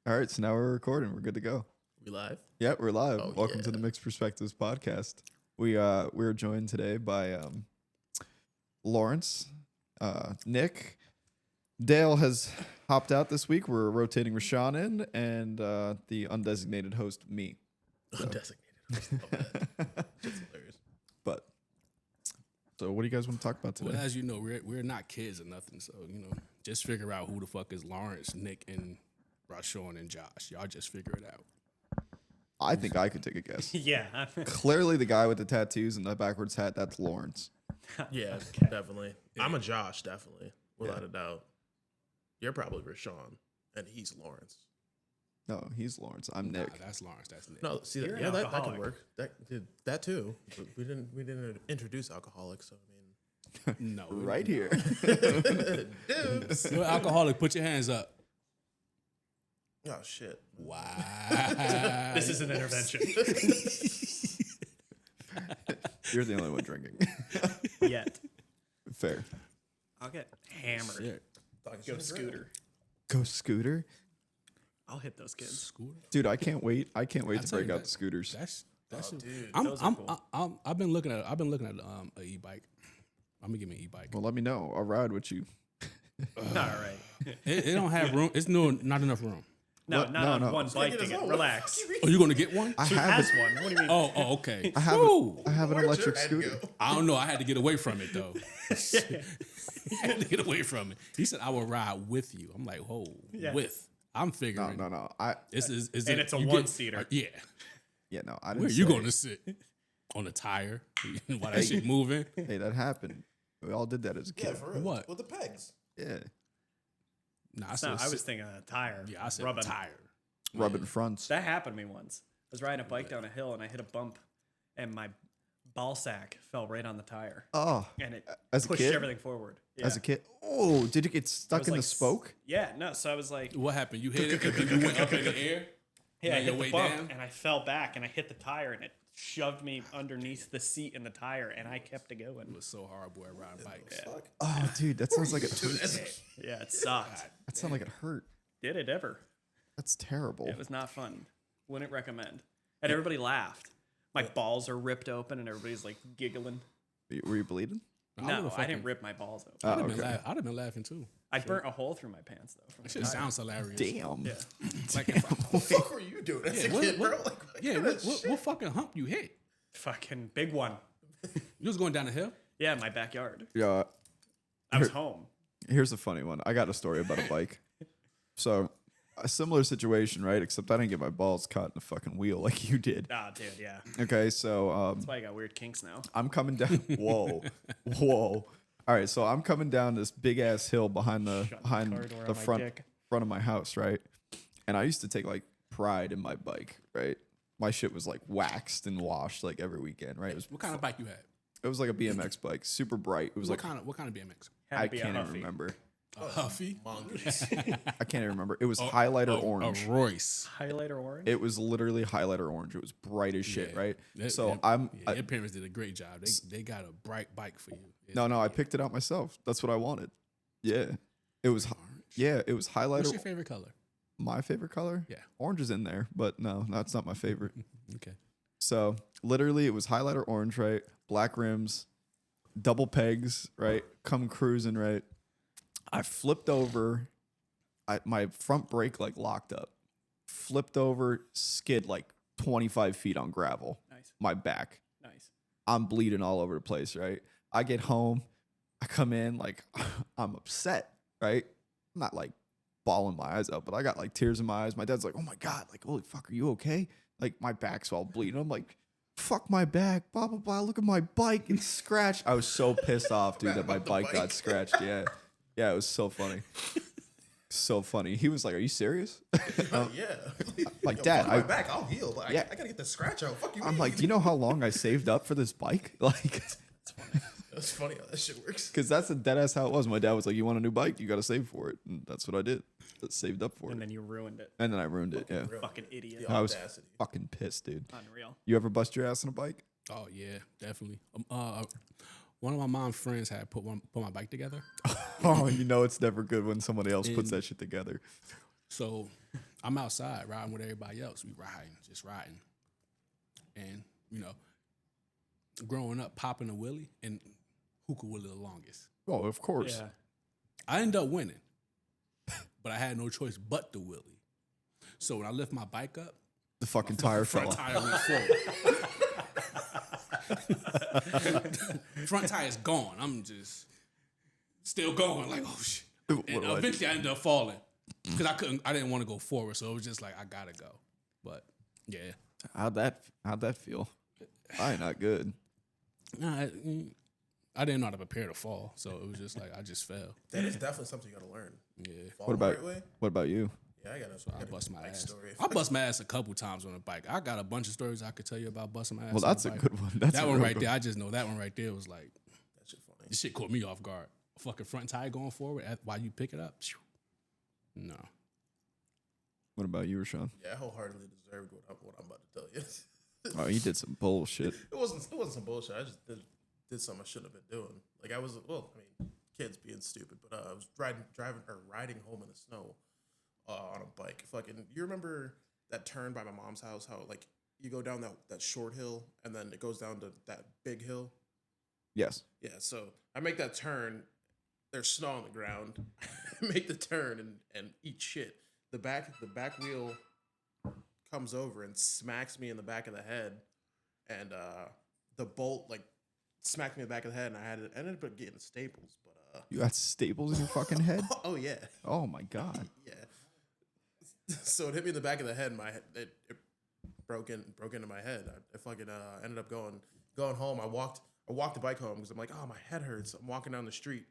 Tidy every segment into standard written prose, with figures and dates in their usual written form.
All right, so now we're recording. We're good to go. We live? Yeah, we're live. Oh, Welcome to the Mixed Perspectives podcast. We're joined today by Lawrence, Nick. Dale has hopped out this week. We're rotating Rashawn in, and the undesignated host, me. So. Undesignated. That's hilarious. But so, what do you guys want to talk about today? Well, as you know, we're not kids or nothing, so just figure out who the fuck is Lawrence, Nick, and Rashawn and Josh. Y'all just figure it out. I think I could take a guess. Yeah. Clearly, the guy with the tattoos and the backwards hat, that's Lawrence. Yeah, definitely. Yeah. I'm a Josh, definitely. Without a doubt. You're probably Rashawn, and he's Lawrence. No, he's Lawrence. I'm Nick. Nah, that's Lawrence. That's Nick. No, see, You're that, an that can alcoholic. work. That too. But we didn't introduce alcoholics, so I mean. No. Right here. Dibs. You're an alcoholic. Put your hands up. Oh shit. Wow. This is an intervention. You're the only one drinking. Yet. Fair. I'll get hammered. Shit. Go scooter. Go scooter. I'll hit those kids. Scooter. Dude, I can't wait. I can't wait to tell break you out that- the scooters. That's Oh, dude. those are cool. I've been looking at an e-bike. I'm gonna get me an e-bike. Well, let me know. I'll ride with you. All right. It don't have room. It's not enough room. No, What? not No, on no. one bike to Get his get. own. Relax. Oh, you gonna get one? I Who have has it. one? What do you mean? Oh, okay. I have Woo. I have an Where'd electric your head scooter. go? I don't know. I had to get away from it though. I had to get away from it. He said, "I will ride with you." I'm like, "Whoa, Yeah. with." I'm figuring. No. This is And it's a you one-seater. Yeah. Yeah, no. I didn't. Where you say- going to sit? On the tire while that shit moving? Hey, that happened. We all did that as a Yeah, kid. for real. What? With the pegs. Yeah. Nah, I No, said I was sit. thinking a tire. Yeah, I said rubbing. tire. Rubbing fronts. That happened to me once. I was riding a bike down a hill and I hit a bump, and my ball sack fell right on the tire, Oh, and it As a pushed kid? everything forward. Yeah. as a kid. Oh, did it get I stuck was in the like spoke? Yeah, no. So I was like, What happened? You hit it and then you went up in the air? yeah, I Made your hit way the bump, down? and I fell back, and I hit the tire, and it shoved me underneath the seat in the tire, and I kept it going. It was so hard, boy, riding bikes. Fuck. Oh, dude, that sounds like it Dude, hurt. Yeah, it sucked. That sounds like it hurt. Did it ever? That's terrible. It was not fun. Wouldn't recommend. And everybody laughed. My balls are ripped open, and everybody's like giggling. Were you bleeding? No, I didn't rip my balls open. Oh, I'd have, okay. I'd have been laughing too. I burnt a hole through my pants though. From That the shit tire. sounds hilarious. Damn. Yeah. Like, What the fuck were you doing as a what- kid, what- bro? Like, yeah, what kind of shit? what fucking hump you hit? Fucking big one. You was going down the hill? Yeah, in my backyard. Yeah. I was home. Here's a funny one. I got a story about a bike. So, a similar situation, right? Except I didn't get my balls caught in the fucking wheel like you did. Ah, dude, yeah. Okay, so That's why I got weird kinks now. I'm coming down. Whoa, whoa. All right, so I'm coming down this big ass hill behind the Shut the car door the on my front dick. front of my house, right? And I used to take like pride in my bike, right? My shit was like waxed and washed like every weekend, right? What kind of bike you had? It was like a BMX bike, super bright. It was What like kind of BMX? Had to I be a can't even Huffy. remember. A Huffy? Mongoose. I can't even remember. It was highlighter orange. A Royce. Highlighter orange. It was literally highlighter orange. It was bright as shit, Yeah. right? That- So that- I'm yeah, your parents did a great job. They got a bright bike for you. no, I picked it out myself. That's what I wanted. Yeah, it was. Yeah, it was highlighter. What's your favorite color? My favorite color? Yeah. Orange is in there, but no, that's not my favorite. Okay. So literally, it was highlighter orange, right? Black rims, double pegs, right? Come cruising, right? I flipped over. My front brake like locked up. Flipped over, skid like 25 feet on gravel. Nice. My back. Nice. I'm bleeding all over the place, right? I get home, I come in like I'm upset, right? I'm not like bawling my eyes out, but I got like tears in my eyes. My dad's like, "Oh my god, like holy fuck, are you okay?" Like my back's all bleeding. I'm like, "Fuck my back, blah blah blah. Look at my bike, it's scratched." I was so pissed off, dude, that my About the bike bike. got scratched. Yeah, yeah, it was so funny, so funny. He was like, "Are you serious?" Yeah. Like, Yo, Dad, fuck my I- back, I'll heal. But Yeah. I gotta get the scratch out. Fuck you. I'm mean? like, "Do you know how long I saved up for this bike?" Like. That's funny how that shit works. Because that's a dead ass how it was. My dad was like, "You want a new bike? You got to save for it," and that's what I did. I saved up for And it, then you ruined it. and then I ruined it. Yeah, Real. Fucking idiot. The I was audacity. fucking pissed, dude. Unreal. You ever bust your ass on a bike? Oh yeah, definitely. One of my mom's friends had put my bike together. Oh, you know it's never good when somebody else puts that shit together. So I'm outside riding with everybody else. We just riding. And, growing up, popping a wheelie, and who could wheelie the longest? Oh, of course. Yeah. I ended up winning, but I had no choice but to wheelie. So when I lift my bike up, The fucking tire fell front off. tire went forward. Front tire is gone. I'm just still going like, oh shit. What And do I do? eventually I ended up falling because I didn't want to go forward. So it was just like, I gotta go. But yeah. How'd that feel? Probably not good. Nah, I didn't know how to prepare to fall. So it was just like, I just fell. That is definitely something you got to learn. Yeah. Fall What the about right way? what about you? Yeah, I bust my ass. story. I bust my ass a couple times on a bike. I got a bunch of stories I could tell you about busting my ass. Well, on that's a bike. good one. That's That a one real right good there. I just know that one right there was like, That shit funny. this shit caught me off guard. A fucking front tire going forward while you pick it up. Phew. No. What about you, Rashawn? Yeah, I wholeheartedly deserved what I'm about to tell you. Oh, you did some bullshit. It wasn't some bullshit. I just did something I shouldn't have been doing. Like I was, kids being stupid, but I was riding home in the snow on a bike. Fucking, you remember that turn by my mom's house? How like you go down that short hill and then it goes down to that big hill. Yes. Yeah, so I make that turn. There's snow on the ground. I make the turn and eat shit. The back wheel comes over and smacks me in the back of the head, and the bolt like smacked me in the back of the head, and I ended up getting staples. But You got staples in your fucking head? oh yeah, Oh my god. yeah. So it hit me in the back of the head. And my head it broke into my head. I fucking ended up going home. I walked the bike home because I'm like, oh, my head hurts. I'm walking down the street.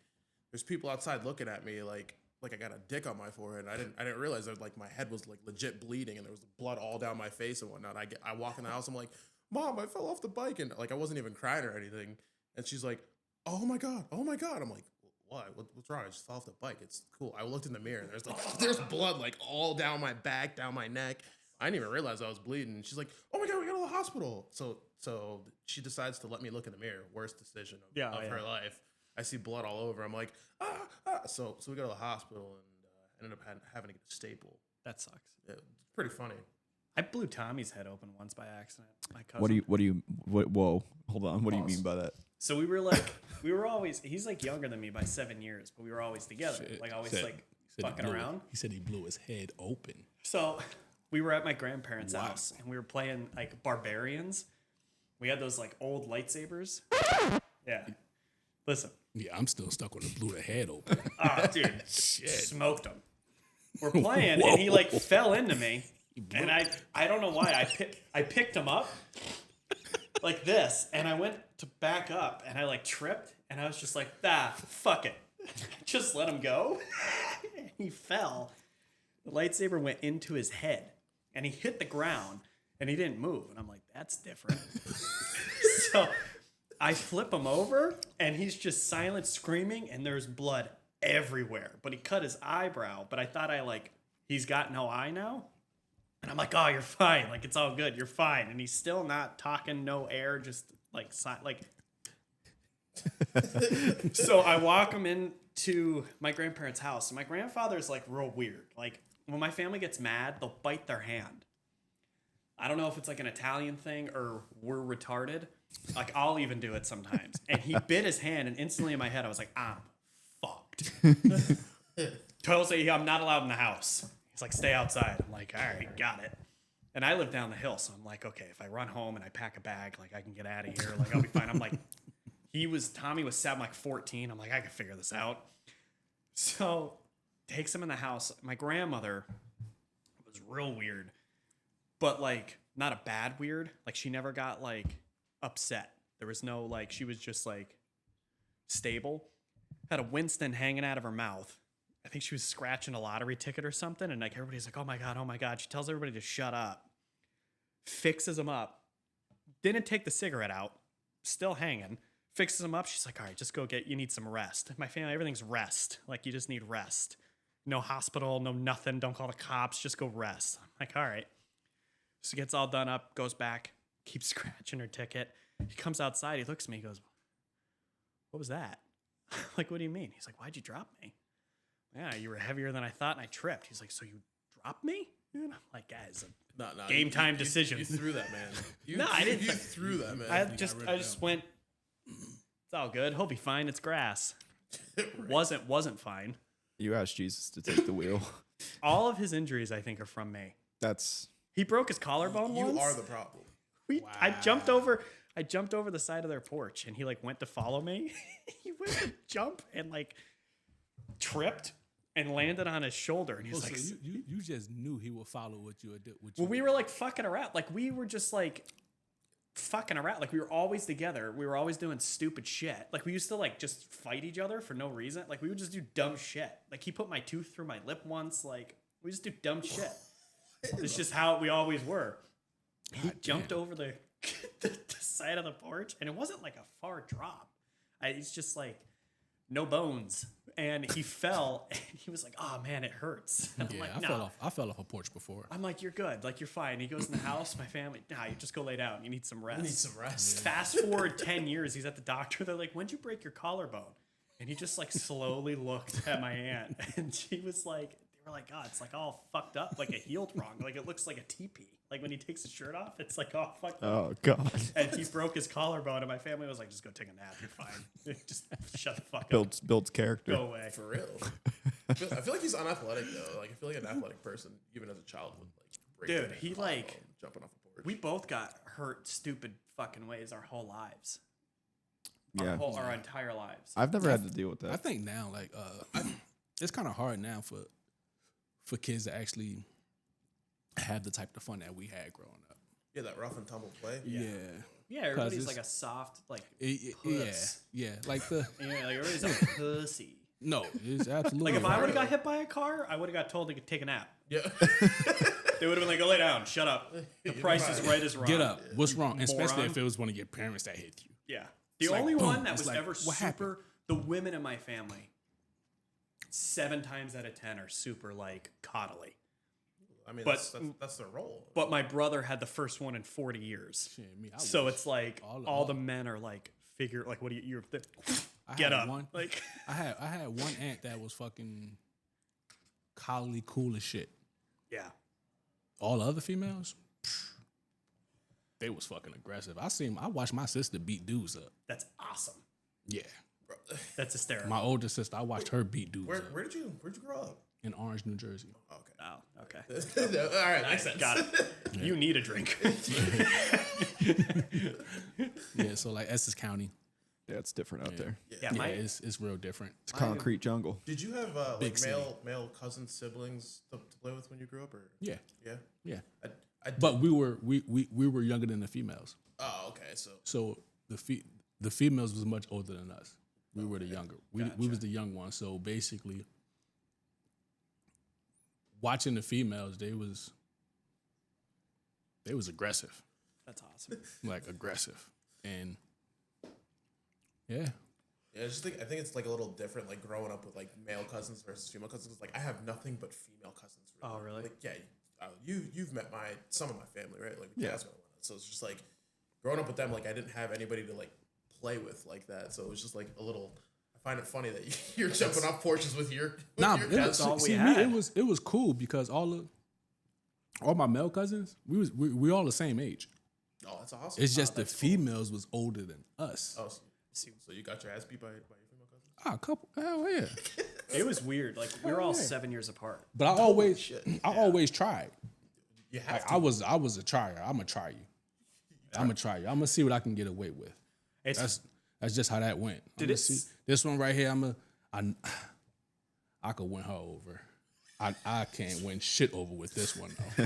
There's people outside looking at me like I got a dick on my forehead. I didn't realize that like my head was like legit bleeding and there was blood all down my face and whatnot. I walk in the house. I'm like, Mom, I fell off the bike, and like I wasn't even crying or anything. And she's like, oh my god. I'm like, why? What's wrong? I just fell off the bike. It's cool. I looked in the mirror and there's blood like all down my back, down my neck. I didn't even realize I was bleeding. And she's like, oh my god, we got to the hospital. So she decides to let me look in the mirror. Worst decision of her life. I see blood all over. I'm like, ah. So we go to the hospital and ended up having to get a staple. That sucks. Yeah, it's pretty funny. I blew Tommy's head open once by accident. My cousin. Whoa, hold on. What do you mean by that? So we were always, he's like younger than me by 7 years, but we were always together. Shit. Like always Said- like said he fucking blew it. around. He said he blew his head open. So we were at my grandparents' Wow. house and we were playing like Barbarians. We had those like old lightsabers. Yeah. Listen. Yeah, I'm still stuck on the blew the head open. Oh, dude. Smoked him. We're playing and he like fell into me. And I don't know why. I picked him up like this and I went to back up and I like tripped and I was just like, fuck it. Just let him go. He fell. The lightsaber went into his head and he hit the ground and he didn't move. And I'm like, that's different. So I flip him over and he's just silent screaming and there's blood everywhere. But he cut his eyebrow. But I thought he's got no eye now. And I'm like, oh, you're fine. Like, it's all good. You're fine. And he's still not talking, no air, just like. So I walk him into my grandparents' house. And my grandfather's like real weird. Like, when my family gets mad, they'll bite their hand. I don't know if it's like an Italian thing or we're retarded. Like, I'll even do it sometimes. And he bit his hand, and instantly in my head, I was like, I'm fucked. Totally, I'm not allowed in the house. He's like, stay outside. I'm like, all right, got it. And I live down the hill, so I'm like, okay, if I run home and I pack a bag, like, I can get out of here. Like, I'll be fine. I'm like, Tommy was 7, like 14. I'm like, I can figure this out. So, takes him in the house. My grandmother was real weird, but, like, not a bad weird. Like, she never got, like, upset. There was no, like, she was just, like, stable. Had a Winston hanging out of her mouth. I think she was scratching a lottery ticket or something. And like everybody's like, oh my God. She tells everybody to shut up. Fixes him up. Didn't take the cigarette out. Still hanging. Fixes him up. She's like, all right, just go you need some rest. My family, everything's rest. Like you just need rest. No hospital, no nothing. Don't call the cops. Just go rest. I'm like, all right. So gets all done up, goes back, keeps scratching her ticket. He comes outside. He looks at me. He goes, what was that? Like, what do you mean? He's like, why'd you drop me? Yeah, you were heavier than I thought, and I tripped. He's like, so you drop me? And I'm like, guys, No, game time decision. You threw that, man. No, I didn't. You threw that, man. I just went. It's all good. He'll be fine. It's grass. Right. Wasn't fine. You asked Jesus to take the wheel. All of his injuries, I think, are from me. That's He broke his collarbone You once. are the problem. I jumped over the side of their porch, and he like went to follow me. He went to jump and like tripped and landed on his shoulder, and he's like, So you just knew he would follow what you would do. "Well, we were like fucking around. Like we were just like fucking around. Like we were always together. We were always doing stupid shit. Like we used to like just fight each other for no reason. Like we would just do dumb shit. Like he put my tooth through my lip once. Like we just do dumb shit. It's just how we always were. He jumped over the side of the porch, and it wasn't like a far drop. It's just like no bones, and he fell, and he was like, "Oh man, it hurts." And I'm like, "No." I fell off a porch before. I'm like, "You're good. Like you're fine." He goes in the house. My family, nah, you just go lay down. You need some rest. You need some rest. Fast forward 10 years, he's at the doctor. They're like, "When'd you break your collarbone?" And he just like slowly looked at my aunt, and she was like, "They were like, oh, it's like all fucked up, like it healed wrong. Like it looks like a teepee. Like when he takes his shirt off, it's like all fucked up." oh god. And he broke his collarbone, and my family was like, "Just go take a nap. You're fine. Just shut the fuck up. Builds character. Go away." For real. I feel like he's unathletic though. Like I feel like an athletic person, even as a child, would like break Dude, their he, collarbone like- jumping off a porch. We both got hurt stupid fucking ways our whole lives. Yeah. Our entire lives. I've never had to deal with I that. think now, like, it's kind of hard now for kids to actually have the type of fun that we had growing up. Yeah, that rough and tumble play. Yeah, Yeah, everybody's it's- like a soft, like, yeah, puss. yeah. Like the yeah, like everybody's a pussy. no, it's absolutely Like if I would have Really? got hit by a car, I would have got told to take a nap. Yeah. They would have been like, "Go lay down, shut up. The price is right is wrong." get up. What's wrong? Especially Moron. if it was one of your parents that hit you. Yeah. The It's like, only boom. one that It's was like, ever what happened? super, the women in my family, 7 times out of 10 are super like coddly. I mean, But- that's their role. But my brother had the first one in 40 years. Shit, me, I So wish it's like all the men are like, what do you're, I get had up. One, Like, I had one aunt that was fucking colley cool as shit. yeah. All the other females, they was fucking aggressive. I watched my sister beat dudes up. That's awesome. Yeah, That's hysterical. my older sister, I watched her beat dudes up Where'd you grow up? in Orange, New Jersey. Okay. Oh, okay. All right, makes sense. Got it. You need a drink. Yeah, so like Essex County. Yeah, it's different out there. Yeah, Yeah, my, it's real different. It's concrete jungle. Did you have Big like city. male cousin siblings to play with when you grew up, or Yeah, yeah? yeah. I But we were younger than the females. oh, okay. So So the females was much older than us. We were the younger. We was the young ones. So basically, watching the females, they was aggressive, that's awesome. like aggressive, and yeah, yeah, I think it's like a little different, like growing up with like male cousins versus female cousins. Like I have nothing but female cousins. Oh, really? Like yeah, you've met some of my family, right? Like Yeah. Jasmine. So it's just like growing up with them. Like I didn't have anybody to like play with like that. So it was just like a little. I find it funny that you're jumping off porches with your. nah. your It was, cousins. all we see, me, had. it was cool because all my male cousins, we all the same age. Oh, that's awesome. It's just the that's cool. females was older than us. Oh, so you got your ass beat by your female cousins? Ah, a couple, hell yeah. It was weird. Like we were all 7 years apart. But I always tried. You have Like to. I was a trier. I'm gonna try you. I'm gonna try you. I'm gonna see what I can get away with. It's That's just how that went. Did it See, s- this one right here? I could win her over. I can't win shit over with this one though.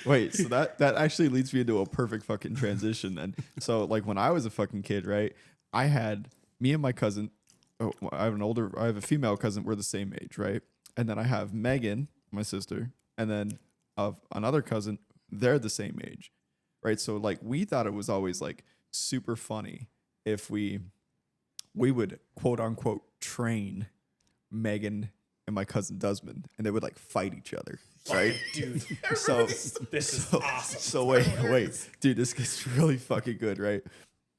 Wait, so that actually leads me into a perfect fucking transition then. So like when I was a fucking kid, right? I had me and my cousin. Oh, I have a female cousin. We're the same age, right? And then I have Megan, my sister, and then of another cousin. They're the same age, right? So like we thought it was always like super funny if we would quote unquote train Megan and my cousin Desmond, and they would like fight each other, right? dude. So This is awesome. so wait, dude, this gets really fucking good, right?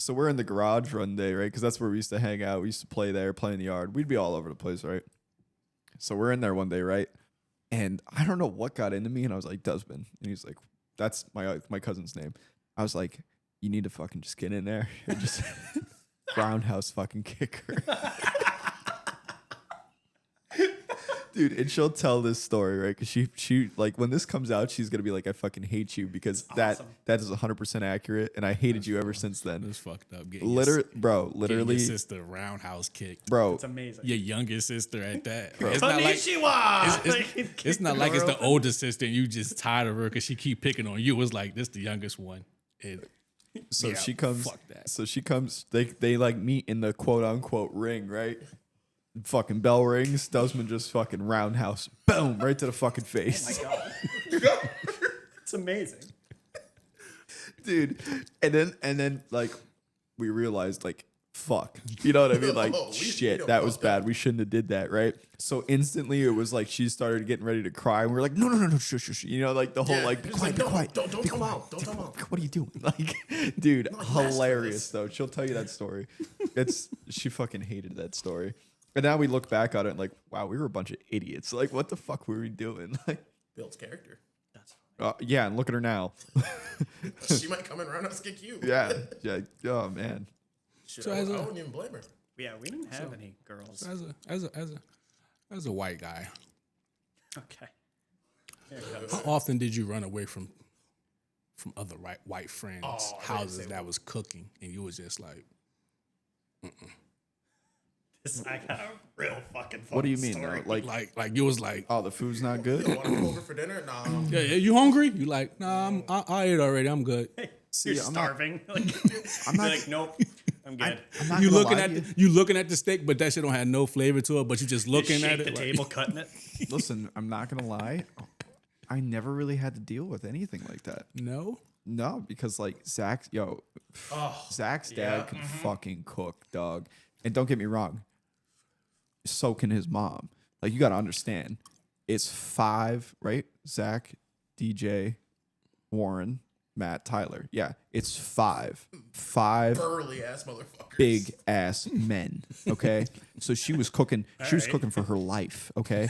So we're in the garage one day, right? Because that's where we used to hang out. We used to play there, play in the yard. We'd be all over the place, right? So we're in there one day, right? And I don't know what got into me, and I was like, Desmond. And he's like, that's my cousin's name. I was like, you need to fucking just get in there and just roundhouse fucking kick her. Dude, and she'll tell this story, right? Because she like when this comes out, she's gonna be like, I fucking hate you because that is 100% accurate, and I hated you ever since then. It's fucked up. Literally, Getting your sister roundhouse kicked. Bro. It's amazing. Your youngest sister at that. Bro. It's not like it's not like it's the open. older sister and you just tired of her because she keep picking on you. It's like this the youngest one. So Yeah, she comes. fuck that. So she comes. They like meet in the quote unquote ring, right? Fucking bell rings. Desmond just fucking roundhouse, boom, right to the fucking face. Oh my God. It's amazing. Dude. And then like we realized like fuck. You know what I mean? Like We shit, don't that know was that. bad. We shouldn't have did that, right? So instantly it was like she started getting ready to cry, and we were like, no, shush, shush. You know, like the whole Yeah. like be It's quiet, like, be no, quiet. don't be come quiet. out. Don't come out. What are you doing? Like, dude, Not like hilarious masterless. though. She'll tell you that story. She fucking hated that story. And now we look back on it and like, wow, we were a bunch of idiots. Like, what the fuck were we doing? Like, Builds character. That's funny. yeah, and look at her now. She might come and roundhouse kick you. yeah. Oh man. Shit, So I as a- wouldn't even blame her. Yeah, we didn't have any girls. As a white guy, Okay. Here it how goes. often did you run away from other white friends' Oh, I didn't houses say that was cooking and you was just like, I got a real fucking funny What do you mean story. though? Like, you was like, oh, the food's not good. Want to come over for dinner? Nah. yeah, you hungry? You like, nah, I ate already. I'm good. See, You're I'm not- starving. Like, I'm you're not- like, nope, I'm good. I'm not You gonna looking lie at to you looking at the steak, but that shit don't have no flavor to it. But you just You looking shake at the it. like- table, cutting it. Listen, I'm not gonna lie. I never really had to deal with anything like that. No, No, because like Zach's dad yeah, can fucking cook, dog. And don't get me wrong, so can his mom. Like you gotta understand, it's 5, right? Zach, DJ, Warren, Matt, Tyler. Yeah, it's 5 Burly ass motherfuckers. big ass men. Okay, so she was cooking. She was right. cooking for her life. Okay,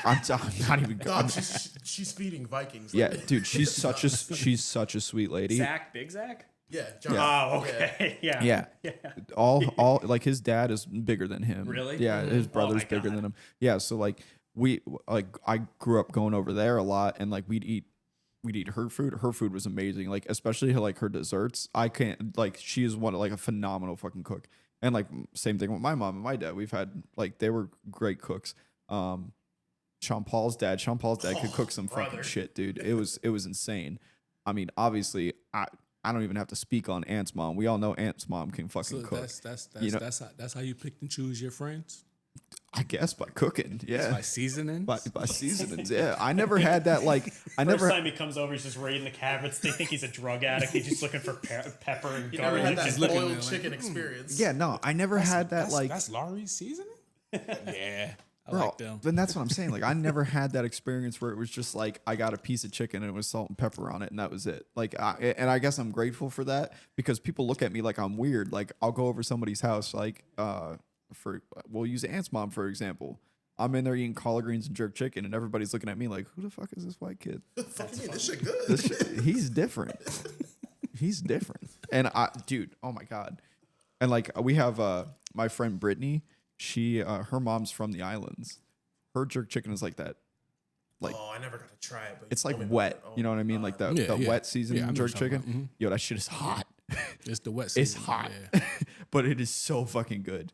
I'm not even. Dog, she's feeding Vikings. Yeah, Like, dude, she's such a sweet lady. Zach, Big Zach? yeah, John. Yeah. Oh, okay. Yeah. Yeah. All like his dad is bigger than him. Really? Yeah, his Oh brother's my bigger God. than him. Yeah, so like I grew up going over there a lot, and like we'd eat her food. Her food was amazing. Like especially like her desserts. I can't like she is like a phenomenal fucking cook. And like same thing with my mom and my dad. We've had like they were great cooks. Sean Paul's dad could cook some fucking brother. shit, dude. It was insane. I mean, obviously I don't even have to speak on Aunt's mom. We all know Aunt's mom can fucking so cook. that's You know- that's how you pick and choose your friends. I guess by cooking, yeah. By seasoning. By seasonings, yeah. I never had that. Like, I First never. time he comes over, he's just raiding the cabinets. They think he's a drug addict. He's just looking for pepper and You never had garlic. that looking boiled at it like, chicken experience. Yeah, no, I never had that. Like, that's Laurie's seasoning. Yeah, I bro, like them. then that's what I'm saying. Like, I never had that experience where it was just like I got a piece of chicken and it was salt and pepper on it, and that was it. Like, and I guess I'm grateful for that because people look at me like I'm weird. Like, I'll go over somebody's house, like, we'll use Aunt's mom for example. I'm in there eating collard greens and jerk chicken, and everybody's looking at me like, "Who the fuck is this white kid? Fuck you mean, this shit good. This shit, he's different. He's different." And dude, oh my god. And like we have my friend Brittany. She her mom's from the islands. Her jerk chicken is like that. Like Oh, I never got to try it. But it's you like told me wet. about it. Oh You know what I my mean? God. Like the Yeah. wet seasoning Yeah, I know jerk what you're talking chicken. about. Yo, that shit is hot. It's the wet. It's seasoning, hot, yeah. but it is so fucking good.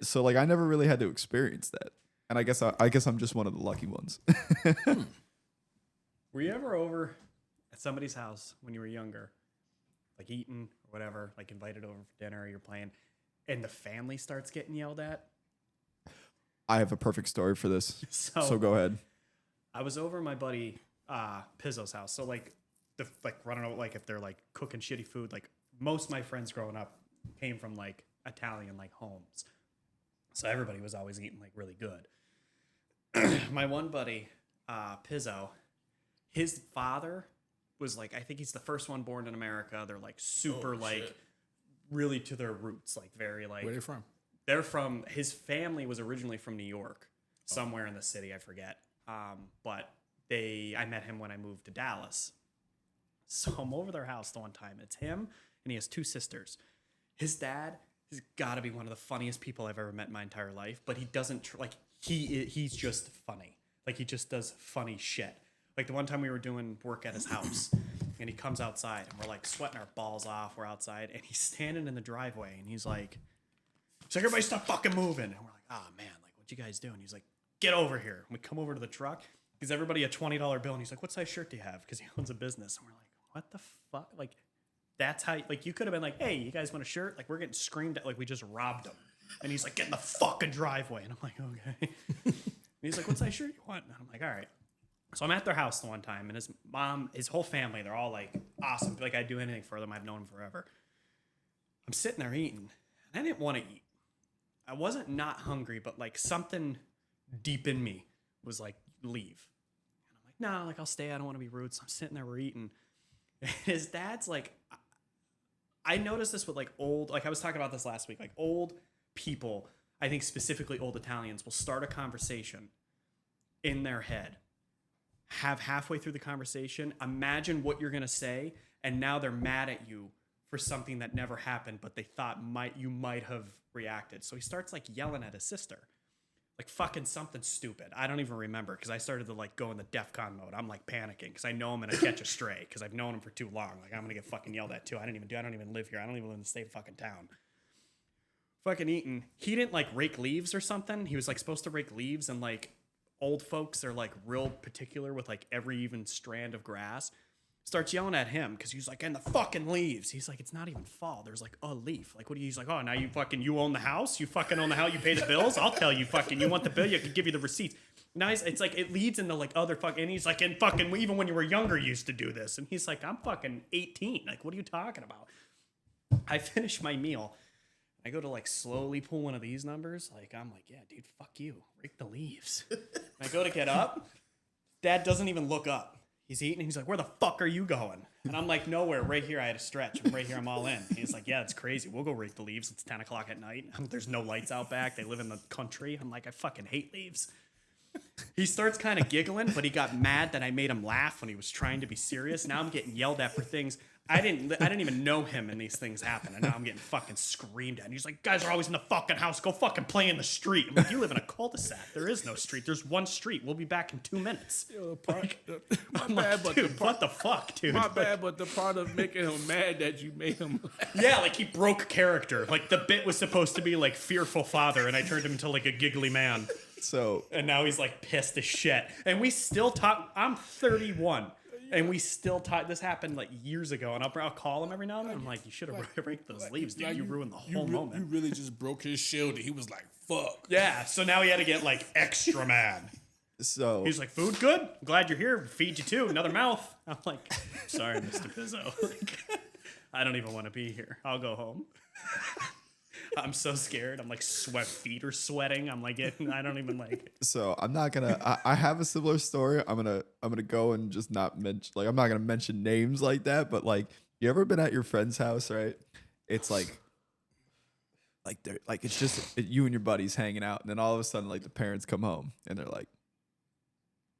So like I never really had to experience that, and I guess I'm just one of the lucky ones. Were you ever over at somebody's house when you were younger, like eating or whatever, like invited over for dinner, or you're playing, and the family starts getting yelled at? I have a perfect story for this. So go ahead. I was over at my buddy Pizzo's house. So like running out, like if they're like cooking shitty food, like most of my friends growing up came from like Italian like homes. So everybody was always eating like really good. My one buddy, Pizzo, his father was like, I think he's the first one born in America. They're like super like shit. really to their roots, like very like Where they from? they're from his family was originally from New York, somewhere in the city, I forget. but I met him when I moved to Dallas. So I'm over their house the one time. It's him, and he has 2 sisters. His dad has got to be one of the funniest people I've ever met in my entire life, but he doesn't he's just funny. Like, he just does funny shit. Like, the one time we were doing work at his house, and he comes outside, and we're like sweating our balls off. We're outside, and he's standing in the driveway, and he's like, everybody stop fucking moving. And we're like, oh man, like, what you guys doing? He's like, get over here. And we come over to the truck. Gives everybody a $20 bill, and he's like, what size shirt do you have? Because he owns a business. And we're like, what the fuck? Like, that's how, like, you could have been like, hey, you guys want a shirt? Like, we're getting screamed at like we just robbed him. And he's like, get in the fucking driveway. And I'm like, okay. And he's like, what size shirt you want? And I'm like, all right. So I'm at their house the one time, and his mom, his whole family, they're all like awesome. Like, I'd do anything for them. I've known them forever. I'm sitting there eating, and I didn't want to eat. I wasn't not hungry, but like something deep in me was like, leave. And I'm like, no, like, I'll stay. I don't want to be rude. So I'm sitting there, we're eating. And his dad's like, I noticed this with like old, like I was talking about this last week, like old people, I think specifically old Italians, will start a conversation in their head, have halfway through the conversation, imagine what you're going to say, and now they're mad at you for something that never happened, but they thought you might have reacted. So he starts like yelling at his sister, like fucking something stupid. I don't even remember, because I started to like go in the DEFCON mode. I'm like panicking because I know I'm gonna catch a stray because I've known him for too long. Like, I'm gonna get fucking yelled at too. I don't even live here. I don't even live in the same fucking town. Fucking eating. He didn't like rake leaves or something. He was like supposed to rake leaves, and like old folks are like real particular with like every even strand of grass. Starts yelling at him because he's like, and the fucking leaves. He's like, it's not even fall. There's like a leaf. Like, what do you? He's like, oh, now you own the house. You fucking own the house. You pay the bills. I'll tell you, fucking, you want the bill? You can give you the receipts. Now it's like it leads into like other fucking. And he's like, and fucking, even when you were younger, you used to do this. And he's like, I'm fucking 18. Like, what are you talking about? I finish my meal. I go to like slowly pull one of these numbers. Like, I'm like, yeah, dude, fuck you. Rake the leaves. I go to get up. Dad doesn't even look up. He's eating, and he's like, where the fuck are you going? And I'm like, nowhere, right here. I had a stretch. I'm right here. I'm all in. And he's like, yeah, it's crazy. We'll go rake the leaves. It's 10 o'clock at night. There's no lights out back. They live in the country. I'm like, I fucking hate leaves. He starts kind of giggling, but he got mad that I made him laugh when he was trying to be serious. Now I'm getting yelled at for things. I didn't even know him, and these things happen. And now I'm getting fucking screamed at. And he's like, guys are always in the fucking house. Go fucking play in the street. I'm like, you live in a cul-de-sac. There is no street. There's one street. We'll be back in 2 minutes. Yo, I'm like, dude, what the fuck, dude? My bad, but the part of making him mad that you made him. Yeah, like he broke character. Like the bit was supposed to be like fearful father, and I turned him into like a giggly man. So, and now he's like pissed as shit. And we still talk. I'm 31. And we still talk. This happened like years ago, and I'll call him every now and then. I'm like, you should have raked those leaves, dude. You ruined the whole moment. You really just broke his shield, and he was like, fuck. Yeah, so now he had to get like extra mad. So he's like, food good? Glad you're here. Feed you too. Another mouth. I'm like, sorry, Mr. Pizzo. Like, I don't even want to be here. I'll go home. I'm so scared. I'm like, feet are sweating. I'm like, I don't even like. So I'm not gonna. I have a similar story. I'm gonna go and just not mention. Like, I'm not gonna mention names like that. But like, you ever been at your friend's house, right? It's like they're like it's just you and your buddies hanging out, and then all of a sudden, like the parents come home and they're like,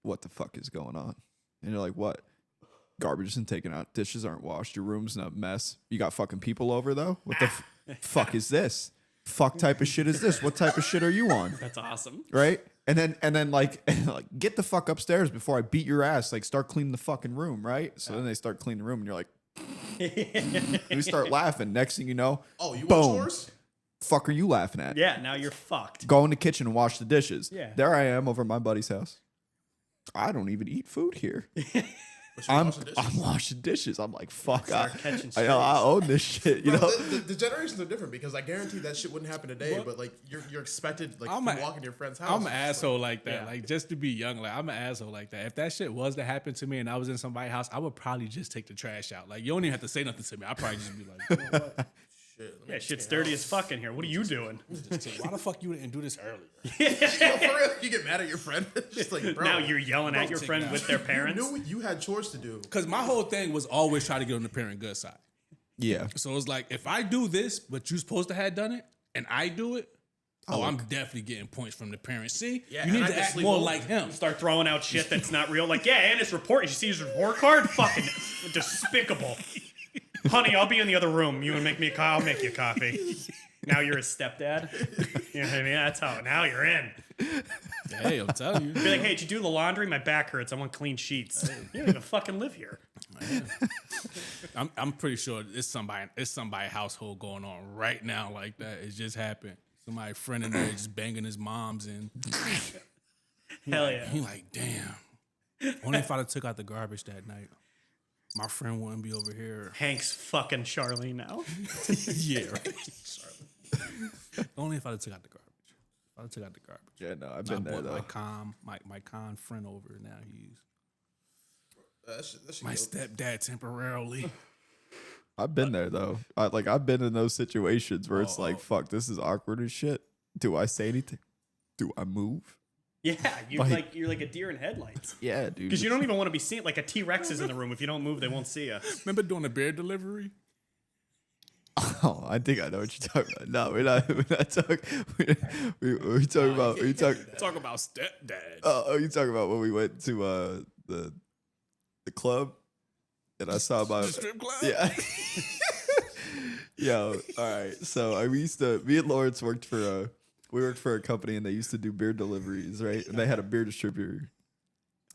"What the fuck is going on?" And you're like, "What? Garbage isn't taken out. Dishes aren't washed. Your room's a mess. You got fucking people over though. What the fuck is this? Fuck type of shit is this? What type of shit are you on?" That's awesome. Right? And then like get the fuck upstairs before I beat your ass. Like, start cleaning the fucking room, right? So then they start cleaning the room, and you're like, we start laughing. Next thing you know, oh, you boom. want chores? Fuck are you laughing at? Yeah, now you're fucked. Go in the kitchen and wash the dishes. Yeah. There I am over at my buddy's house. I don't even eat food here. I'm washing dishes. I'm like, fuck. I own this shit. You know, the generations are different, because I guarantee that shit wouldn't happen today. But like, you're expected, like, to walk in your friend's house. I'm an asshole like that. Yeah. Like, just to be young, like, I'm an asshole like that. If that shit was to happen to me and I was in somebody's house, I would probably just take the trash out. Like, you don't even have to say nothing to me. I'd probably just be like, you know what? Yeah, shit's dirty as fuck in here. What are you doing? Why the fuck you didn't do this earlier? Yeah, for real, you get mad at your friend. Just like, bro. Now you're yelling at your friend with their parents. You knew you had chores to do. Because my whole thing was always try to get on the parent good side. Yeah. So it's like, if I do this, but you're supposed to have done it, and I do it, Oh, I'm definitely getting points from the parents. See, Yeah, you need and I to can act sleep more over. like him. Start throwing out shit that's not real. Like, yeah, and his report. You see his report card? Fucking despicable. Honey, I'll be in the other room. You want to make me a coffee? I'll make you a coffee. Now you're his stepdad. You know what I mean? That's how. Now you're in. Hey, I'm telling you. Be like, hey, did you do the laundry? My back hurts. I want clean sheets. You don't even fucking live here. I'm pretty sure it's somebody household going on right now like that. It just happened. Somebody friend in there just banging his mom's and Hell yeah. he like, damn. Only if I'd have took out the garbage that night, my friend wouldn't be over here. Hank's fucking Charlene now. Yeah, right. Only if I'd have took out the garbage. If I'd have took out the garbage. Yeah, no, I've been there though. My con friend over now. He's That shit my dope. stepdad temporarily. I've been there though. I've been in those situations where it's like, fuck, this is awkward as shit. Do I say anything? Do I move? Yeah, you're like a deer in headlights. Yeah, dude. Because you don't even want to be seen. Like a T-Rex is in the room. If you don't move, they won't see you. Remember doing a beer delivery? Oh, I think I know what you're talking about. No, we're not talking. We talking about. We talk. Talk about stepdad. Oh, you talking about when we went to the club, and I saw my The strip club? Yeah. Yo, all right. So me and Lawrence worked for a company, and they used to do beer deliveries, right? And they had a beer distributor.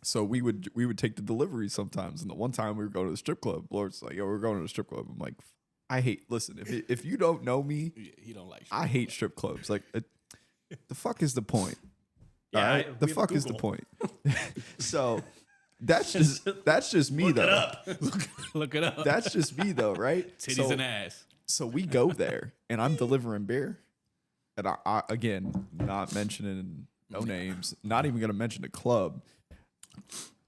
So we would take the deliveries sometimes. And the one time we were going to the strip club, Lawrence was like, "Yo, we're going to the strip club." I'm like, listen, if you don't know me, Yeah, he don't like. I hate strip clubs. Like, the fuck is the point? Yeah, All right? The we have fuck is the Google. point? So that's just me Look though. it up. Look it up. That's just me though, right? Titties and ass. So we go there, and I'm delivering beer, and I again, not mentioning no names, not even gonna mention the club.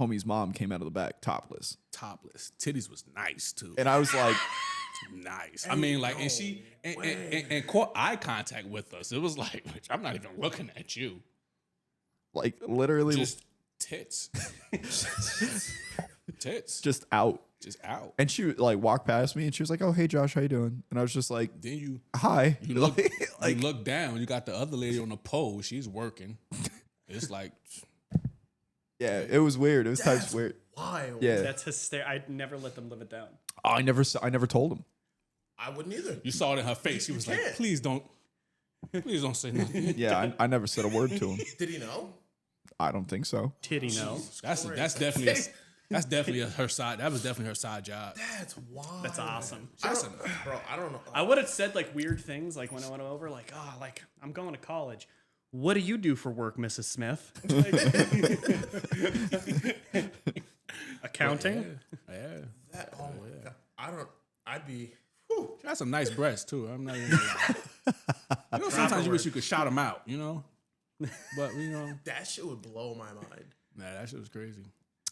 Homie's mom came out of the back topless, Topless. Titties was nice too. and I was like, Nice. I mean, like, and she and caught eye contact with us. It was like, bitch, I'm not even looking at you. literally, Just tits. Tits. just out. Just out. And she like walked past me, and she was like, "Oh, hey, Josh, how you doing?" And I was just like, Then you "Hi." look like, you look down. You got the other lady on the pole. She's working. It's like yeah, it was weird. It was types weird. Wild. Yeah. That's hysterical. I'd never let them live it down. Oh, I never told him. I wouldn't either. you saw it in her face. She was like, can't. please don't say nothing. Yeah, I never said a word to him. Did he know? I don't think so. Titty no. That's definitely her side. That was definitely her side job. That's wild. That's awesome. I don't know. I would have said like weird things like when I went over, like, oh, like I'm going to college. What do you do for work, Mrs. Smith? Accounting? Yeah. Oh my god. I'd be. She has some nice breasts too. I'm not even gonna lie. You know, sometimes you wish you could shout them out, you know? But you know, That shit would blow my mind. nah, that shit was crazy.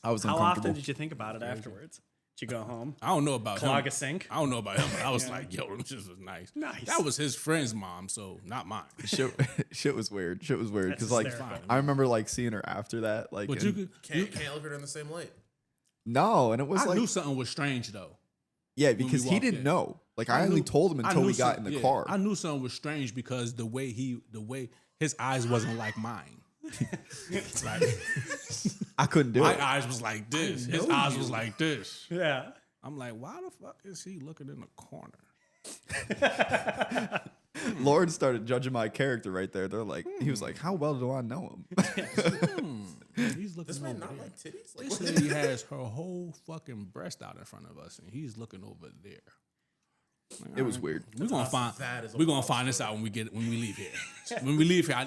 I was How uncomfortable. often did you think about it afterwards? Did you go home? I don't know about Clog him. a sink? I don't know about him, but I was like, yo, this was nice. Nice. That was his friend's mom, so not mine. Shit was weird. Shit was weird That's because like hysterical. I remember like seeing her after that. Like, But and- you could. Can't look at her in the same light. no, and it was I like knew something was strange though. yeah, because he walked didn't in. know. Like I only told him until knew we got in the car. I knew something was strange because the way his eyes wasn't like mine. Like, I couldn't do my it. eyes was like this. His eyes was like this. Yeah. I'm like, why the fuck is he looking in the corner? Lauren started judging my character right there. They're like, he was like, how well do I know him? He's looking This over man not there. like titties. Like This what? lady has her whole fucking breast out in front of us, and he's looking over there. It was weird. We're gonna That is a we're gonna wild find this out when we leave here. When we leave here,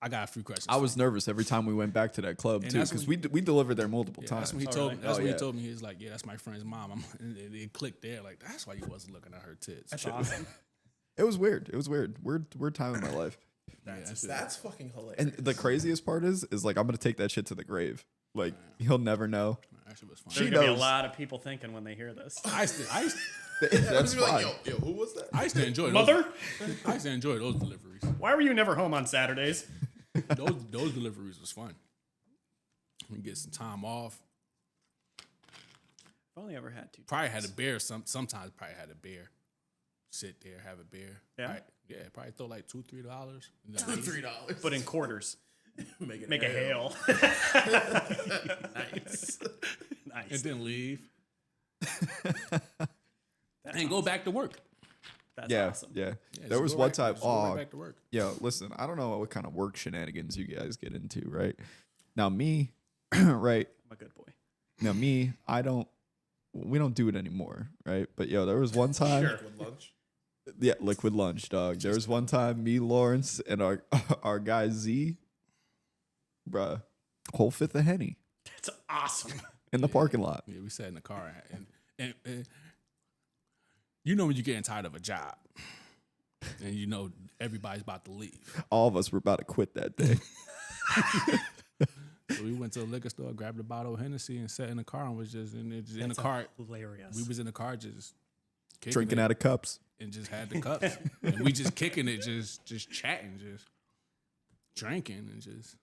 I got a few questions. I was nervous every time we went back to that club too that's because when- we delivered there multiple Yeah, times. that's when he told me. That's Oh, when yeah. he told me. He was like, "Yeah, that's my friend's mom." And it clicked there. Like, that's why you wasn't looking at her tits. That's awesome. It was weird. It was weird. Weird time in my life. That's fucking hilarious. And the craziest part is like I'm gonna take that shit to the grave. Like he'll never know. That shit was fun. There's She going to be a knows. lot of people thinking when they hear this. I used to That's Just be like, fine. yo, who was that? I used to enjoy Mother, I used to enjoy those deliveries. why were you never home on Saturdays? Those deliveries was fun. We get some time off. I've only ever had two. Probably had a beer. Sometimes probably had a beer. sit there, have a beer. Yeah? Right. Yeah, probably throw like $2, $3. $3. But in quarters. Make A hail. Nice. And Nice. then leave That's and go back to work. That's Yeah, awesome. yeah. Yeah, There just was go one right- time. just go right back to work. Yo, listen, I don't know what kind of work shenanigans you guys get into, right? Now me, right? I'm a good boy. Now me, we don't do it anymore, right? But yo, there was one time. Sure. With lunch. Yeah, liquid lunch, dog. There was one time me, Lawrence, and our guy Z, bruh, whole fifth of Henny That's awesome. in the parking lot. Yeah, we sat in the car and you know when you're getting tired of a job and you know everybody's about to leave. All of us were about to quit that day. So we went to the liquor store, grabbed a bottle of Hennessy, and sat in the car and was just in the car. Hilarious. We was in the car just kicking Drinking it out of cups. and just had the cups and we just kicking it, just chatting, just drinking and just.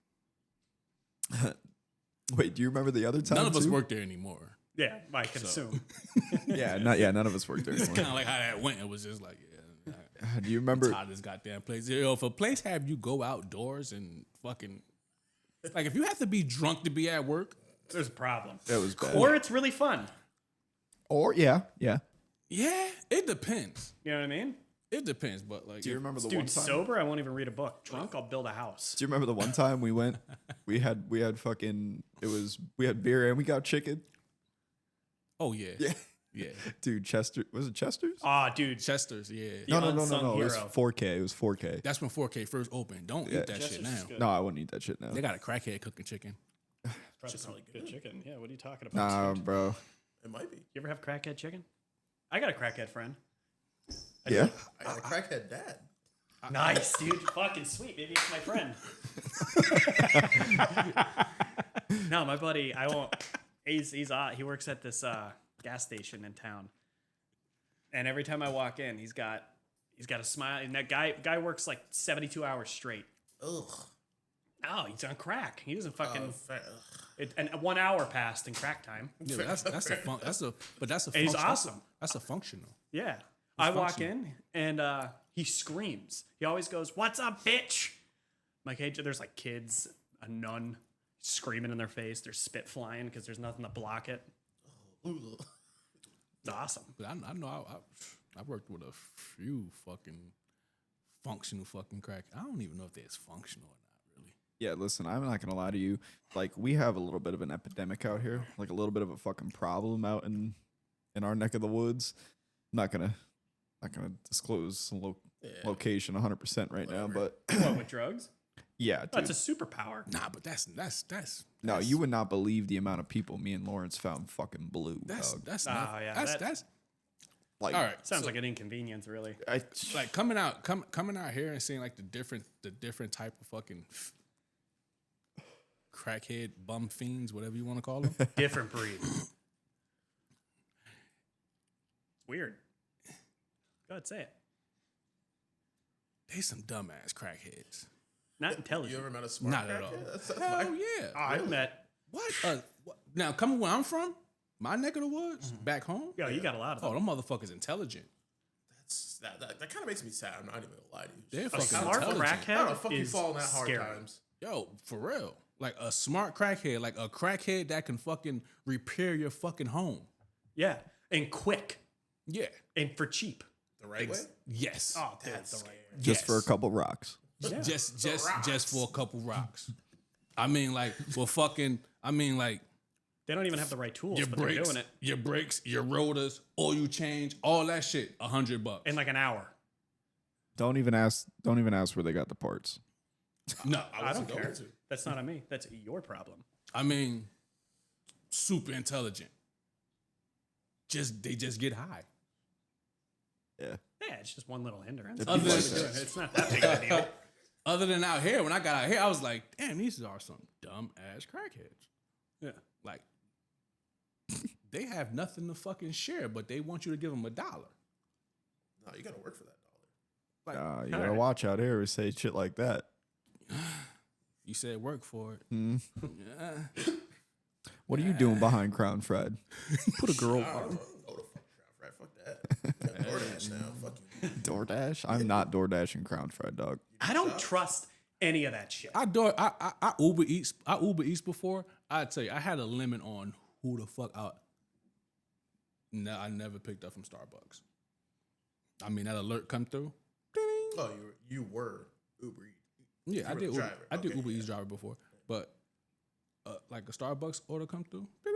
Wait, do you remember the other time? None of us too? work there anymore. yeah, I can assume. None of us worked there Kind anymore. of like how that went. It was just like, yeah, Do you remember? tired of this goddamn place. Yo, if a place have you go outdoors and fucking like if you have to be drunk to be at work, There's a problem. It was bad. Or it's really fun. Or yeah. yeah, it depends. You know what I mean? It depends, but like, Do you remember the Dude, one time? sober, I won't even read a book. Drunk, I'll build a house. Do you remember the one time we went? We had fucking. We had beer and we got chicken. oh yeah, Yeah. yeah, Dude, Chester, was it Chester's? Ah, dude. Chester's, yeah. The No. unsung It was hero. 4K. It was 4K. That's when 4K first opened. Don't Yeah. eat that shit Chester's now. is good. No, I wouldn't eat that shit now. They got a crackhead cooking chicken. Probably some good chicken. Yeah, what are you talking about? Nah, dude? bro. It might be. You ever have crackhead chicken? I got a crackhead friend. Yeah. I got a crackhead dad. Nice, dude. Fucking sweet. Maybe it's my friend. No, my buddy. I won't. He works at this gas station in town, and every time I walk in, he's got a smile. And that guy works like 72 hours straight. Ugh. Oh, he's on crack. He doesn't fucking. Ugh. And 1 hour passed in crack time. Yeah, but that's a And he's function- awesome. That's a functional. Yeah. I walk functional. in and he screams. He always goes, "What's up, bitch?" Like, hey, there's like kids, a nun screaming in their face. There's spit flying because there's nothing to block it. Ugh. It's awesome. But I know I worked with a few fucking functional fucking crack. I don't even know if that's functional or not, really. Yeah, listen, I'm not gonna lie to you. Like, we have a little bit of an epidemic out here, like a little bit of a fucking problem out in our neck of the woods. I'm not gonna disclose some location 100% right now, but What, with drugs? yeah, dude. That's a superpower. Nah, but that's No, you would not believe the amount of people me and Lawrence found fucking blue, that's dog. that's Ah, not, yeah, that's that- that's Like, all right. Sounds so, like an inconvenience, really. like coming out here and seeing like the different type of fucking crackhead bum fiends, whatever you want to call them. Different breed. Weird. Go ahead, say it. They some dumbass crackheads. Not You intelligent. ever met a smart Not at crackhead? all. That's Hell my- yeah. I've met. What? Now coming where I'm from, my neck of the woods, back home. Yo, you got a lot of Oh, them. them motherfuckers intelligent. That kind of makes me sad. I'm not even gonna lie to you. They're A fucking smart intelligent. I don't know. crackhead Fuck you is falling that hard scary. times. Yo, for real. Like a smart crackhead, like a crackhead that can fucking repair your fucking home. Yeah, and quick Yeah. and for cheap. The right way. Yes. Oh, dude, That's the scary. right. just for a couple rocks. Just for a couple rocks. I mean, like, well, fucking. I mean, like, They don't even have the right tools, your but they're brakes, doing it your brakes, your rotors, oil you change, all that shit, $100. in like an hour. Don't even ask where they got the parts. No, I don't going care. to. That's not on me. That's your problem. I mean, super intelligent. They just get high. Yeah. Yeah, it's just one little hindrance. If Other people than- like that. It's not that big of a deal. Other than out here, when I got out here, I was like, damn, these are some dumb ass crackheads. Yeah. Like, they have nothing to fucking share, but they want you to give them $1. No, you gotta work for that dollar. Like, You gotta Alright. watch out here. We say shit like that. you said work for it. Hmm. Yeah. What are you doing behind Crown Fred? Put a girl. I don't know. Go to fuck crap, right? Fuck that. DoorDash now. Fuck you. DoorDash? I'm not DoorDashing Crown Fried Dog. I don't trust any of that shit. I Uber Eats before. I tell you, I had a limit on who the fuck out. No, I never picked up from Starbucks. I mean, that alert come through. Ding. Oh, you were Uber Eats. Yeah, I were did. the driver. I did Okay, Uber yeah. Eats driver before, but like a Starbucks order come through. Ding.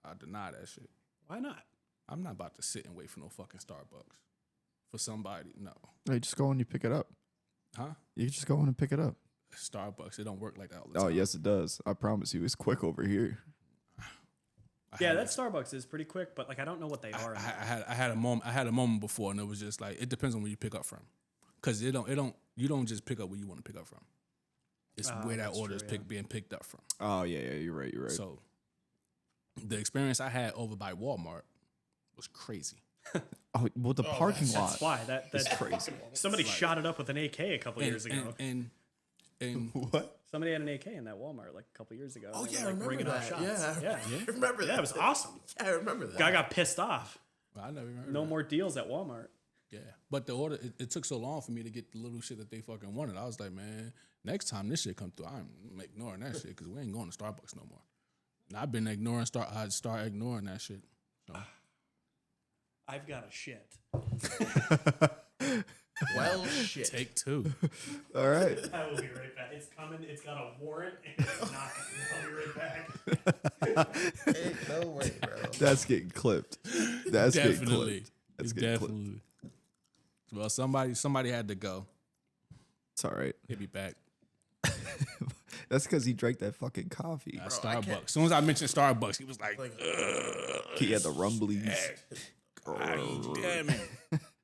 I deny that shit. Why not? I'm not about to sit and wait for no fucking Starbucks for somebody. No, Hey, just go and you pick it up. huh? You can just go in and pick it up. Starbucks, it don't work like that all the Oh, time. yes, it does. I promise you. It's quick over here. Yeah, that Starbucks is pretty quick, but like I don't know what they are. I had a moment before, and it was just like it depends on where you pick up from, because you don't just pick up where you want to pick up from. It's where that that's order true, is being picked up from. Oh, yeah, you're right. So the experience I had over by Walmart was crazy. Oh, well, the parking lot. That's why that's crazy. Somebody shot it up with an AK a couple years ago. And What? Somebody had an AK in that Walmart like a couple years ago. Oh and they yeah, I were, like, remember ringing off that. shots. Yeah, yeah. I remember that. Yeah, it was awesome. Yeah, I remember that. Guy got pissed off. I never remember No that. more deals at Walmart. Yeah, but the order it took so long for me to get the little shit that they fucking wanted. I was like, man, next time this shit come through, I'm ignoring that shit because we ain't going to Starbucks no more. And I've been ignoring I start ignoring that shit. So. I've got a shit. Well, shit. Take two. All right. I will be right back. It's coming. It's got a warrant and it's not. I'll be right back. Hey, no way, bro. That's getting clipped. That's getting Definitely. clipped. That's It's getting clipped. definitely. Well, somebody had to go. It's all right. He'll be back. That's because he drank that fucking coffee. At I Starbucks. can't- As soon as I mentioned Starbucks, he was like, He had the rumblies. damn it.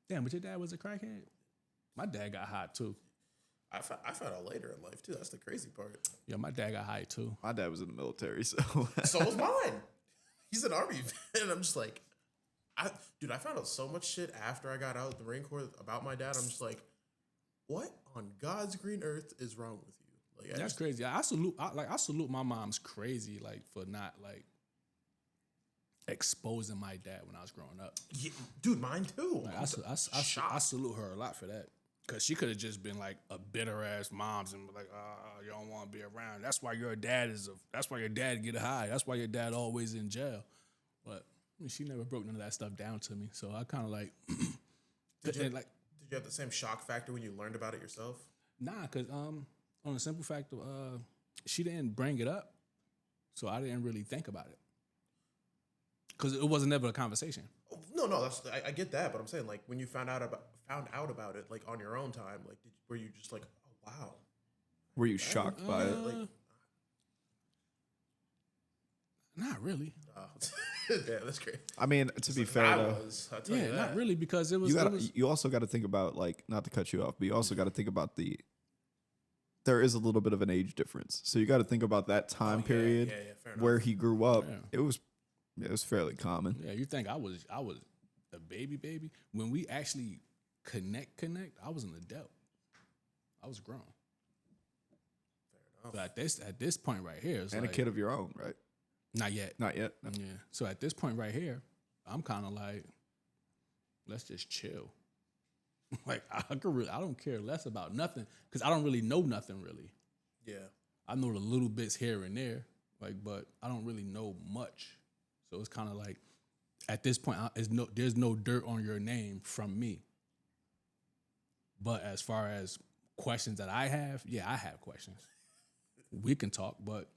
Damn, but your dad was a crackhead? My dad got high too. I found out later in life too. That's the crazy part. Yeah, my dad got high too. My dad was in the military, so So was mine. He's an army vet, and I'm just like, I found out so much shit after I got out of the Marine Corps about my dad. I'm just like, what on God's green earth is wrong with you? Like, That's crazy. I salute my mom's crazy, like, for not like exposing my dad when I was growing up. yeah, dude, mine too. Like, I'm I shocked. salute her a lot for that. Cause she could have just been like a bitter ass moms and be like, you don't want to be around. That's why your dad that's why your dad get high. That's why your dad always in jail. But I mean, she never broke none of that stuff down to me. So I kind of like, Did you like, have the same shock factor when you learned about it yourself? nah, cause on the simple fact of she didn't bring it up, so I didn't really think about it. Cause it wasn't ever a conversation. Oh, no, I get that, but I'm saying like when you found out about it like on your own time, like were you just like, oh wow, were you shocked by it? like, Not really. oh, yeah, that's great. I mean, to be fair I though, was, I'll tell Yeah, you that. not really, because it was. you also got to think about, like, not to cut you off, but you also got to think about there is a little bit of an age difference, so you got to think about that time period yeah, fair enough. where he grew up. Yeah. It was fairly common. Yeah, you think I was a baby? When we actually connect, I was an adult. I was grown. But at this point right here, it's And like, a kid of your own, right? not yet. Not yet. No. Yeah. So at this point right here, I'm kind of like, let's just chill. Like I don't care less about nothing because I don't really know nothing really. Yeah, I know the little bits here and there, like, but I don't really know much. So it's kind of like, at this point, there's no dirt on your name from me. But as far as questions that I have, yeah, I have questions. We can talk, but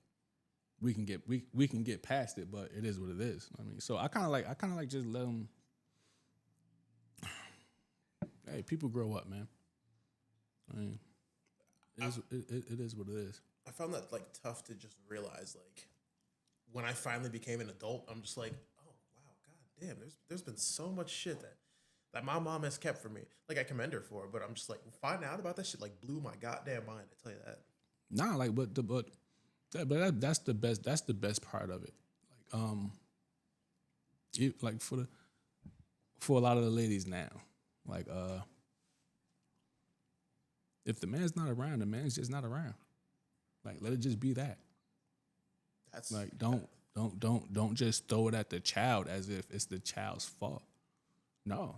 we can get past it. But it is what it is. I mean, so I kind of like just let them. Hey, people grow up, man. I mean, it is what it is. I found that like tough to just realize. Like when I finally became an adult, I'm just like, oh wow, god damn, there's been so much shit that my mom has kept from me. Like I commend her for it, but I'm just like finding out about that shit like blew my goddamn mind. I tell you that. Nah, like, that's the best. That's the best part of it. Like, for a lot of the ladies now, like, if the man's not around, the man's just not around. Like, let it just be that. That's Like, don't just throw it at the child as if it's the child's fault. No,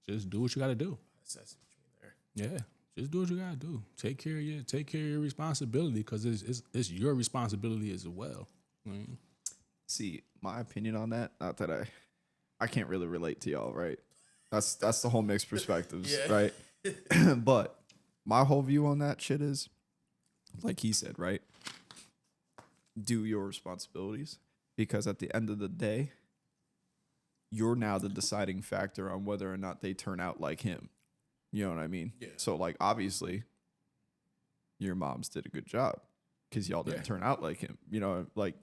Just do what you got to do. That's what you mean there. Yeah, just do what you got to do. Take care of your responsibility because it's your responsibility as well. See, my opinion on that, not that I can't really relate to y'all, right? That's the whole mixed perspectives, right? But my whole view on that shit is, like he said, right? Do your responsibilities, because at the end of the day, you're now the deciding factor on whether or not they turn out like him. You know what I mean? Yeah. So, like, obviously, your moms did a good job because y'all didn't turn out like him. You know, like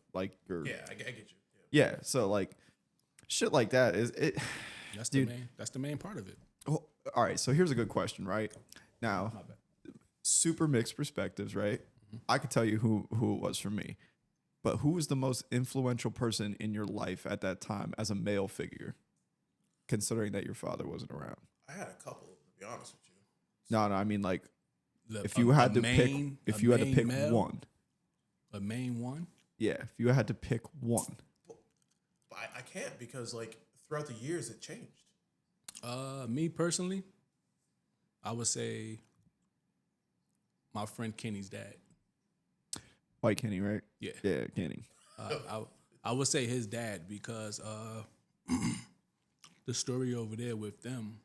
your I get you. yeah. So, like, shit like that is it. That's Dude. That's the main part of it. Oh, all right. So here's a good question, right? Now, super mixed perspectives, right? I could tell you who it was for me, but who was the most influential person in your life at that time as a male figure, considering that your father wasn't around? I had a couple, to be honest with you. No, I mean, like, The- if you had to pick male, one, a main one. yeah, if you had to pick one, But I can't because, like, throughout the years, it changed. Me personally, I would say my friend Kenny's dad. White Kenny, right? Yeah. Yeah, Kenny. I would say his dad because the story over there with them,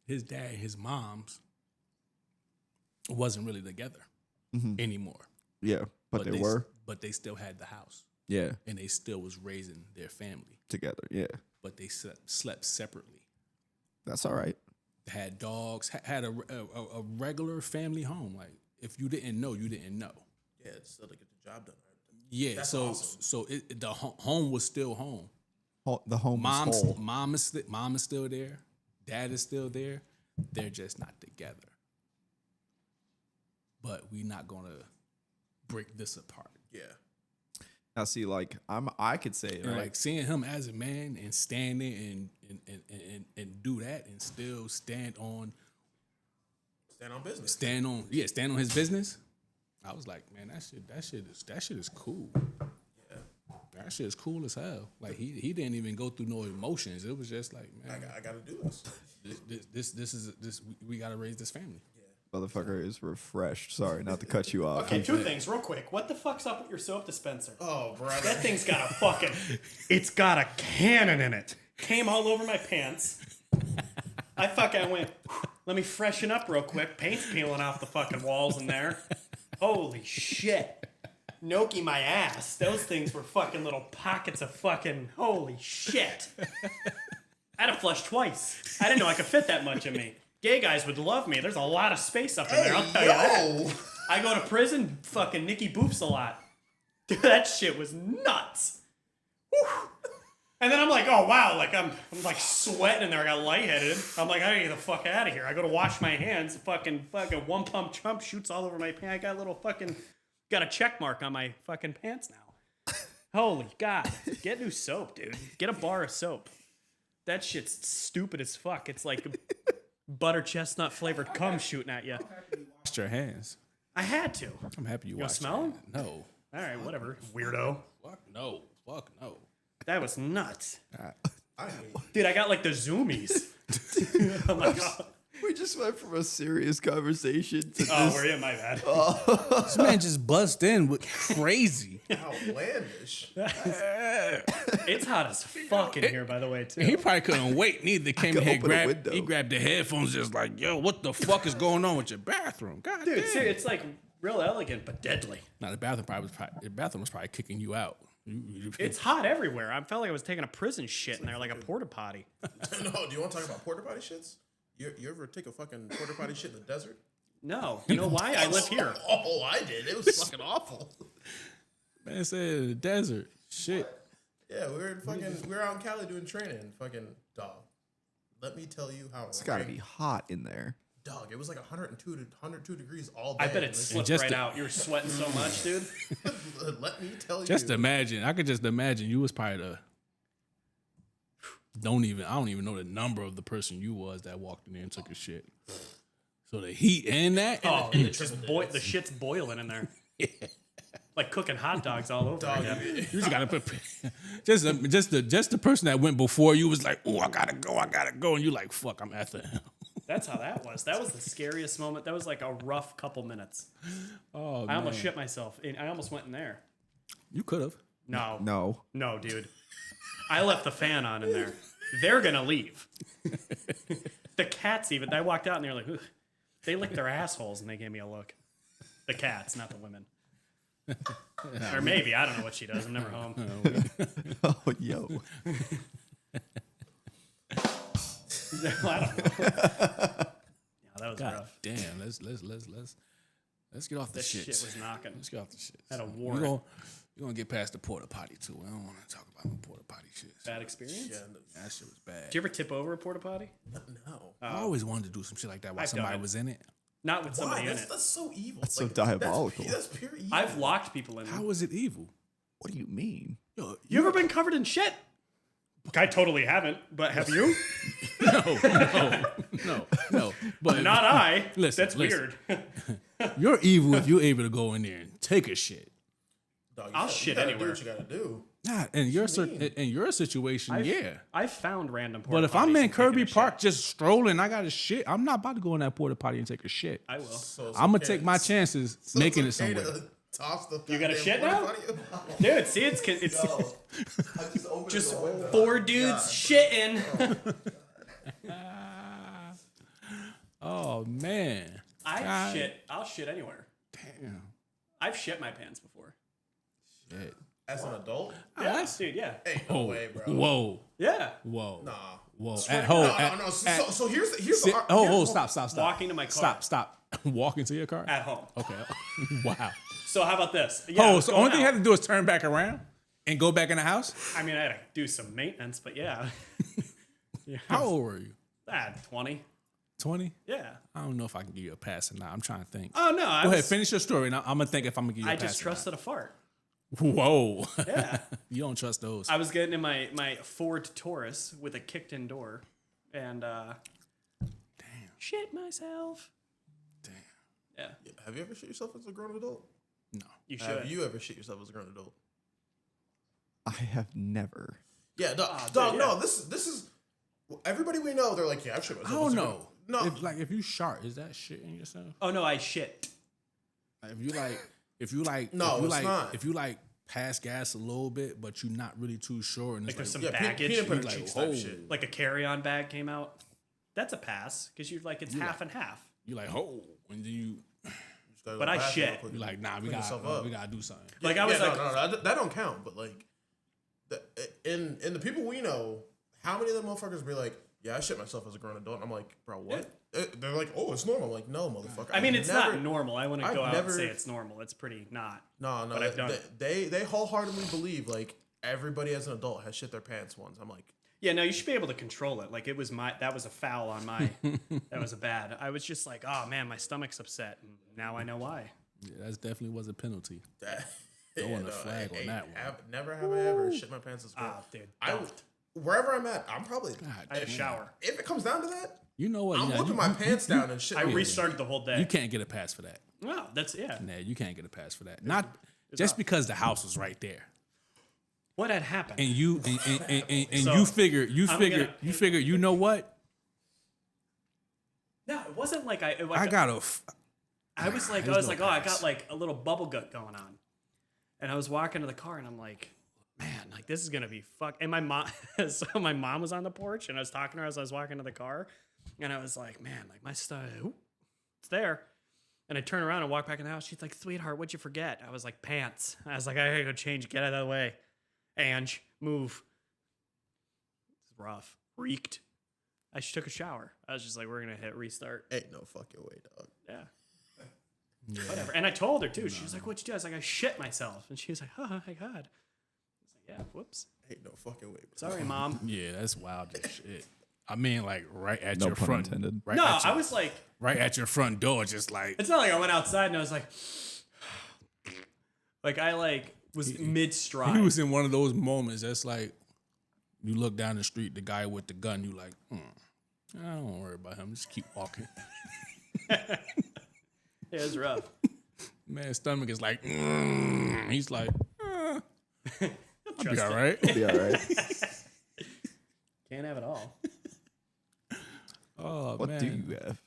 his dad and his mom's wasn't really together anymore. Yeah, but they were. But they still had the house. Yeah, And they still was raising their family. together. Yeah, But they slept separately. that's all right. Had dogs, had a regular family home. Like, if you didn't know, you didn't know. Yeah, it's still to get the job done. Yeah, That's so awesome. so the home was still home. The home is whole. Mom is still there. Dad is still there. They're just not together. But we're not gonna break this apart. Yeah. Now, see, like, I could say, And right? like seeing him as a man and standing and do that and still stand on business. stand on his business. I was like, man, that shit is cool. Yeah. That shit is cool as hell. Like he didn't even go through no emotions. It was just like, man, I got to do this. this we gotta raise this family. Motherfucker is refreshed. Sorry, not to cut you off. Okay, two things real quick. What the fuck's up with your soap dispenser? Oh, brother. That thing's got a fucking, it's got a cannon in it. Came all over my pants. I went, let me freshen up real quick. Paint's peeling off the fucking walls in there. Holy shit. Noki my ass. Those things were fucking little pockets of fucking, holy shit. I had to flush twice. I didn't know I could fit that much in me. Gay guys would love me. There's a lot of space up in there, I'll tell you that. I go to prison, fucking Nikki boofs a lot. Dude, that shit was nuts. Whew. And then I'm like, oh wow, like I'm like sweating in there. I got lightheaded. I'm like, I gotta get the fuck out of here. I go to wash my hands. Fucking one pump chump shoots all over my pants. I got a little fucking, got a check mark on my fucking pants now. Holy God. Get new soap, dude. Get a bar of soap. That shit's stupid as fuck. It's like butter chestnut flavored cum shooting at you. Washed your hands. I had to. I'm happy you gonna washed smell your 'em? hands. No. All right, whatever. Weirdo. Fuck no. Fuck no. That was nuts. I hate Dude, I got like the zoomies. Oh my God. We just went from a serious conversation to Oh, this. were you? My bad. This man just buzzed in with crazy. outlandish. It's hot as fuck in here, by the way, too. He probably couldn't wait neither. Came could in here, open a window. he grabbed the headphones, just like, yo, what the fuck is going on with your bathroom? God Dude, damn. it's like real elegant, but deadly. Now the bathroom was probably kicking you out. It's hot everywhere. I felt like I was taking a prison shit in there, like a porta potty. No, do you want to talk about porta potty shits? You ever take a fucking porta potty shit in the desert? No. You know why? I live here. Oh, I did. It was fucking awful. Man said the desert. Shit. Yeah, we were out in Cali doing training. Fucking dog. Let me tell you how It's got to be hot in there. Dog, it was like 102 degrees all day. I bet it slipped just right to- out. You were sweating so much, dude. Let me tell you. Just imagine. I could just imagine you was probably the. I don't even know the number of the person you was that walked in there and took a shit. So the heat and that. Oh, the shit's boiling in there. Like cooking hot dogs all over again. You just gotta put just the person that went before you was like, oh, I gotta go, and you like, fuck, I'm after him. That's how that was. That was the scariest moment. That was like a rough couple minutes. Oh, I almost shit myself. I almost went in there. You could have. No. No, dude. I left the fan on in there. They're gonna leave. The cats even. I walked out and they're like, ugh. They licked their assholes and they gave me a look. The cats, not the women. Or maybe I don't know what she does. I'm never home. Oh, yo. I don't know. Yeah, that was God rough. damn. Let's get off the This shit. shit was knocking. Let's get off the shit. Had a We're warrant. gonna get past the porta potty too. I don't want to talk about the porta potty shit. Bad experience? Yeah, That shit was bad. Did you ever tip over a porta potty? no. I always wanted to do some shit like that while I've done somebody it. was in it. Not with somebody Why? in it. That's so evil. That's so diabolical. That's pure evil. I've locked people in. How was it evil? What do you mean? Yo, You ever been covered in shit? I totally haven't, but have you? no. But Not I. Listen, That's listen. weird. you're evil if you're able to go in there and take a shit. Dog, I'll you shit gotta anywhere. Do what you gotta do. Nah, in your situation, yeah. I've found random porta But if potties I'm in and taken Kirby a Park shit. just strolling, I got a shit. I'm not about to go in that porta potty and take a shit. I will. So it's I'm gonna okay. take my chances So making it it's okay somewhere. to Toss the You got a goddamn shit porta now? potty? Dude, see, it's I just opened just the window. 4 dudes shitting. Oh man. I'll shit anywhere. Damn. I've shit my pants before. Shit. As an adult? Yeah, dude, yeah. Ain't no way, bro. Whoa. Yeah. Whoa. Nah. Whoa. Swear At to home. God. No. So here's the Stop. Walking to my car. Stop. Walking to your car? At home. Okay. Wow. So how about this? Yeah, So going only thing you out. have to do is turn back around and go back in the house? I mean, I had to do some maintenance, but yeah. How old were you? 20. 20? Yeah. I don't know if I can give you a pass or not. I'm trying to think. Oh, no. Go ahead, finish your story. And I'm going to think if I'm going to give you a I pass. just trusted a fart. Whoa. Yeah. You don't trust those. I was getting in my Ford Taurus with a kicked-in door, and shit myself. Damn. Yeah, Have you ever shit yourself as a grown adult? No. you should. Have you ever shit yourself as a grown adult? I have never. Yeah, dog. dude, No, this is everybody we know. They're like, yeah, I've shit I myself. don't as a know. grown- No, If you shart, is that shit in yourself? Oh no, I shit. Like, if you like, No, it's not. If you like pass gas a little bit, but you're not really too sure, and Like it's there's like, some yeah, baggage. peanut butter like, cheeks type oh. shit. Like a carry-on bag came out. That's a pass because you're like it's half and half. you like, oh, and then you Just gotta go But to the I bathroom shit. real quick. you like, nah, we Clean yourself got up. we gotta do something. Like I was like, no, that don't count. But like, in the people we know, how many of them motherfuckers be like, yeah, I shit myself as a grown adult? I'm like, bro, what? They're like, oh, it's normal. I'm like, no, motherfucker. I mean, I've it's never- not normal. I wouldn't I've go out never- and say it's normal. It's pretty not. No, But I've done it. they wholeheartedly believe like everybody as an adult has shit their pants once. I'm like, Yeah, no, you should be able to control it. Like it was that was a foul on my, that was a bad. I was just like, oh man, my stomach's upset. And now I know why. Yeah, that definitely was a penalty. that. Throwing a flag on that one. Never have I ever shit my pants as a grown. Ah, dude, I don't. wherever I'm at, I'm probably. I had a shower. If it comes down to that, You know what? I'm yeah, whipping my pants down and shit. I restarted the whole day. You can't get a pass for that. No, that's yeah. Nah, you can't get a pass for that. Not just because the house was right there, What had happened? and you and So, you figure. You know what? No, it wasn't like I I was I was like, There's no oh, I pass. got like a little bubble gut going on. And I was walking to the car and I'm like, man, like this is gonna be fuck. And my mom, so my mom was on the porch and I was talking to her as I was walking to the car, and I was like, man, like my stuff, it's there. And I turn around and walk back in the house. She's like, sweetheart, what'd you forget? I was like, pants. I was like, I gotta go change, get out of the way. Ange, move. It's rough. Reeked. I just took a shower. I was just like, we're gonna hit restart. Ain't no fucking way, dog. Yeah. Whatever. And I told her too. She was like, what'd you do? I was like, I shit myself. And she was like, oh my God. I was like, yeah, whoops. Ain't no fucking way. Bro. Sorry, Mom. Yeah, that's wild as shit. I mean, like right at No your pun front, intended. right No, at your, I was like, right at your front door, just like it's not like I went outside and I was like I was mid he stride. was in one of those moments. That's like you look down the street, the guy with the gun. You like, I don't worry about him. Just keep walking. It was rough. Man's stomach is like, he's like, I'll be Trust all it. right. Be all right. Can't have it all. Oh, What man. do you have?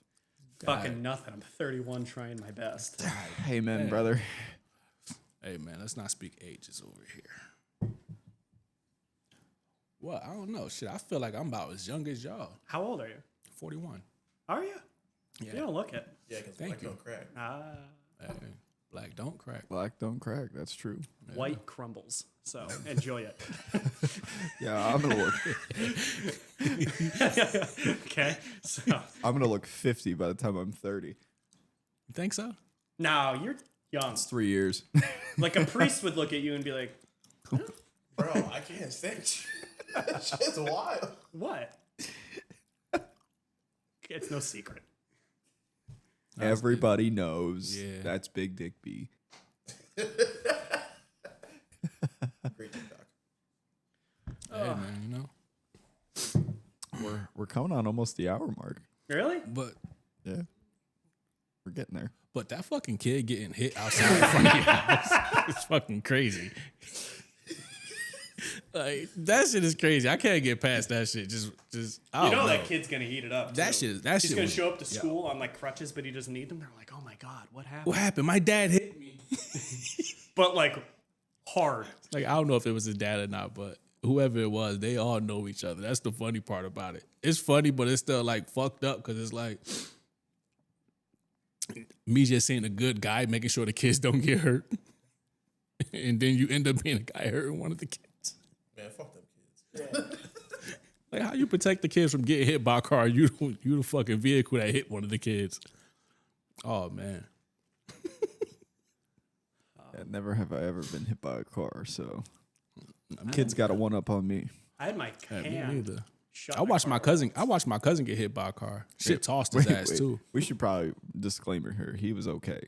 Fucking nothing. I'm 31 trying my best. Hey, man, Man. brother. Hey, man, let's not speak ages over here. Well, I don't know. Shit, I feel like I'm about as young as y'all. How old are you? 41. Are you? Yeah. You don't look it. Yeah, because Thank black you. don't crack. Hey, black don't crack. Black don't crack. That's true. White crumbles. So enjoy it. Yeah, I'm gonna look. Okay. So I'm gonna look 50 by the time I'm 30. You think so? now you're young. It's 3 years. Like a priest would look at you and be like, Bro, I can't stand shit. Shit's wild. "What?" It's no secret. Everybody knows. Yeah. That's Big Dick B. Great TikTok. Hey, man, you know? We're coming on almost the hour mark. Really? But Yeah, we're getting there. that fucking kid getting hit outside in front of your house is fucking crazy. Like, that shit is crazy. I can't get past that shit. Just I You don't know know. that kid's gonna eat it up. That too. shit- that He's shit gonna was- show up to yeah. school on like crutches, but he doesn't need them. They're like, "Oh my god, what happened?" What happened? My dad hit me. But like hard. Like, I don't know if it was his dad or not, but whoever it was, they all know each other. That's the funny part about it. It's funny, but it's still like fucked up because it's like me just seeing a good guy making sure the kids don't get hurt. And then you end up being a guy hurting one of the kids. Man, fuck them kids. Like, how you protect the kids from getting hit by a car? You the fucking vehicle that hit one of the kids. Oh, man. Yeah, never have I ever been hit by a car, so I kids got a one up on me. I had my Yeah, me hand. neither. shut I in a watched my car cousin. I watched my cousin get hit by a car. Shit tossed his ass too. We should probably disclaimer here. He was okay.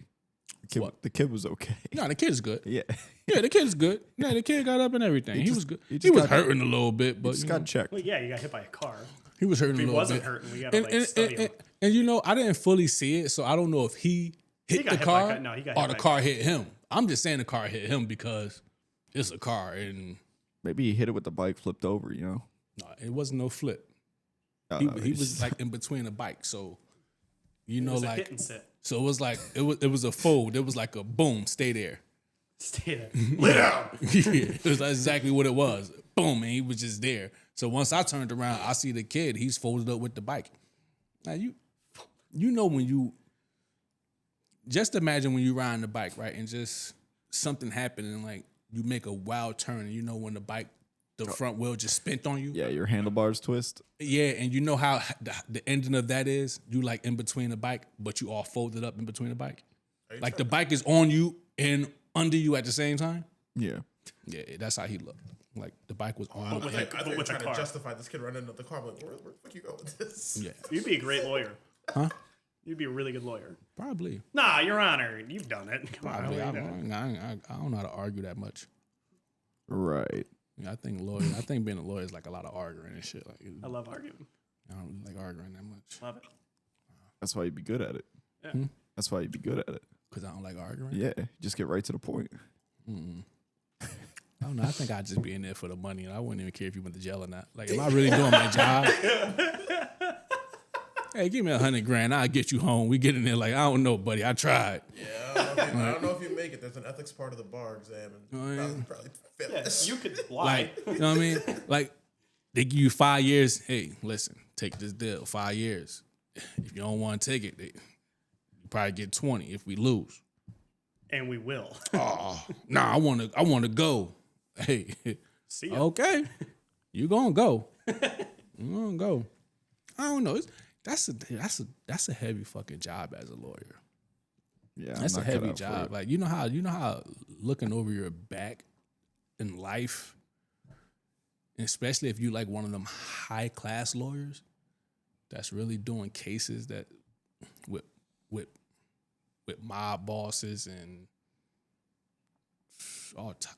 What? The kid was okay. No, the kid's good. Yeah, Yeah, the kid's good. Yeah, the kid got up and everything. He just- was good. he He, just was got- hurting a little bit, but just you got know, checked. Well, yeah, you got hit by a car. he was hurting If a he little wasn't bit. hurting, we gotta like study him. And you know, I didn't fully see it, so I don't know if he hit got the hit by a car car. No, he got or hit the by a car hit him. I'm just saying the car hit him because it's a car, and Maybe he hit it with the bike, flipped over. You know, no, it wasn't no flip. Uh, He was like in between a bike, so you It know, was a like hit and sit. so it was like it was a fold. It was like a boom, stay there. Stay there. Lay down. Yeah, it was exactly what it was. Boom, and he was just there. So once I turned around, I see the kid. He's folded up with the bike. Now you know when you just imagine when you riding the bike, right, and just something happened and like you make a wild turn, and you know when the front wheel just spent on you. yeah, your handlebars twist. Yeah, and you know how the ending of that is. You like in between the bike, but you all folded up in between the bike. Like the bike is on you and under you at the same time. Yeah, Yeah, that's how he looked. Like the bike was on. with I a- thought you were with a trying to car. justify this kid running into the car. I'm like, where the fuck you go with this? Yeah, You'd be a great lawyer. Huh? You'd be a really good lawyer. probably. Nah, Your Honor, you've done it. Come on, Probably. how I are you doing? don't know how to argue that much. right. Yeah, I think being a lawyer is like a lot of arguing and shit. Like I love arguing. I don't like arguing that much Love it. That's why you'd be good at it. Yeah. That's why you'd be good at it. because I don't like arguing. Yeah, just get right to the point. I don't know. I think I'd just be in there for the money, and I wouldn't even care if you went to jail or not. Like, am I really doing my job? Hey, give me $100,000. I'll get you home. We get in there like, I don't know, buddy. I tried. Yeah, I don't know if you make it. There's an ethics part of the bar exam, and yeah. probably fail Yeah, this. you could lie. Like, you know what I mean? Like, they give you 5 years. Hey, listen, take this deal. 5 years. If you don't want to take it, you probably get 20 if we lose. And we will. Oh, nah, I want to go. Hey, See ya. okay, you gonna go? You gonna go? I don't know. That's a heavy fucking job as a lawyer. Yeah, That's I'm a not cut heavy out for job. it. Like you know how looking over your back in life, and especially if you like one of them high class lawyers that's really doing cases that with mob bosses and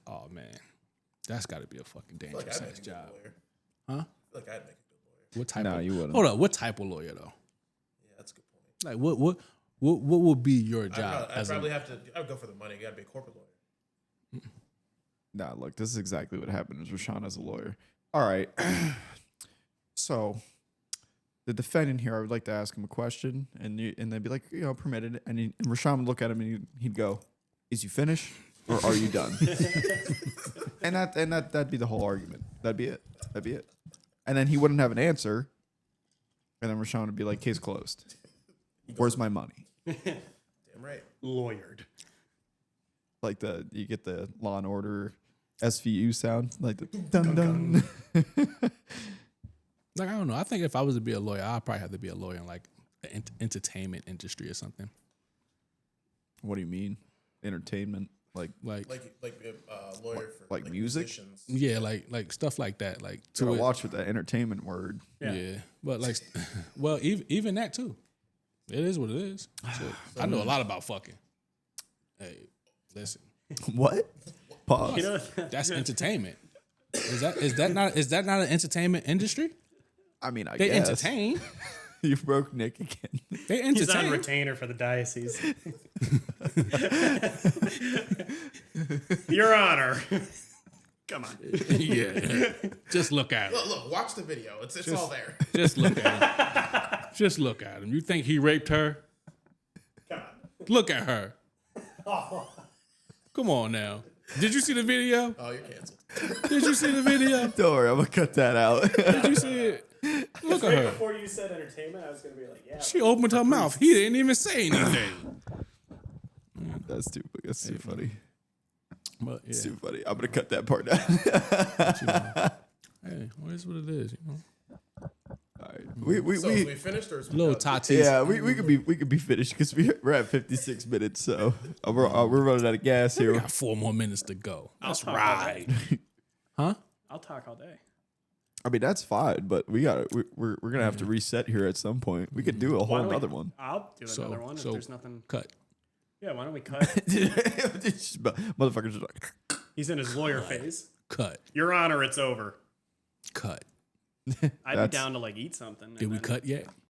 oh man, that's got to be a fucking I feel like dangerous I'd make ass a good job. lawyer. Huh? I feel like I'd make a good lawyer. What type? No, of, you wouldn't. Hold up. What type of lawyer though? Yeah, that's a good point. Like What would be your I'd, job? I'd probably have to. I'd go for the money. You gotta be a corporate lawyer. Nah, look, this is exactly what happened with Rashawn as a lawyer. All right. So the defendant here, I would like to ask him a question, and they'd be like, permitted. And Rashawn would look at him and he'd go, "Is you finished or are you done?" and that'd be the whole argument. That'd be it. And then he wouldn't have an answer, and then Rashawn would be like, "Case closed. Where's my money?" Damn right. Lawyered. Like you get the Law and Order SVU sound, like the dun dun. Like, I don't know. I think if I was to be a lawyer, I'd probably have to be a lawyer in like the entertainment industry or something. What do you mean? Entertainment, like Lawyer for like music? musicians. yeah, like stuff like that. Like to watch with that entertainment word. yeah. But like, well, even that too. It is what it is. So, I know a lot about fucking. Hey, listen. What? Pause. You know, That's entertainment. Is that not an entertainment industry? I mean, I They guess. entertain. You broke Nick again. They he's on entertain. retainer for the diocese. Your Honor. Come on. Yeah. Just look at him. Look, watch the video. It's all there. Just look at him. Just look at him. You think he raped her? Come on. Look at her. Come on now. Did you see the video? Oh, you're canceled. Did you see the video? Don't worry, I'm gonna cut that out. Did you see it? Look at Right her. before you said entertainment, I was going to be like, yeah. She opened her mouth. He didn't even say anything. That's too funny. But yeah. It's too funny. I'm gonna cut that part down. Hey, well, it's what it is, you know. All right. So we finished or is we Little done? Tatis. Yeah, we could be finished because we're at 56 minutes, so we're running out of gas We here. got 4 more minutes to go. That's talk all right. Huh? I'll talk all day. I mean, that's fine, but we're gonna have to reset here at some point. We could do a Why whole don't we- other one. I'll do another one if so- there's nothing. Cut. Yeah, why don't we cut? Motherfuckers just like He's in his lawyer phase. Cut. Your Honor, it's over. Cut. I'd be That's- down to like eat something. Did we cut yet?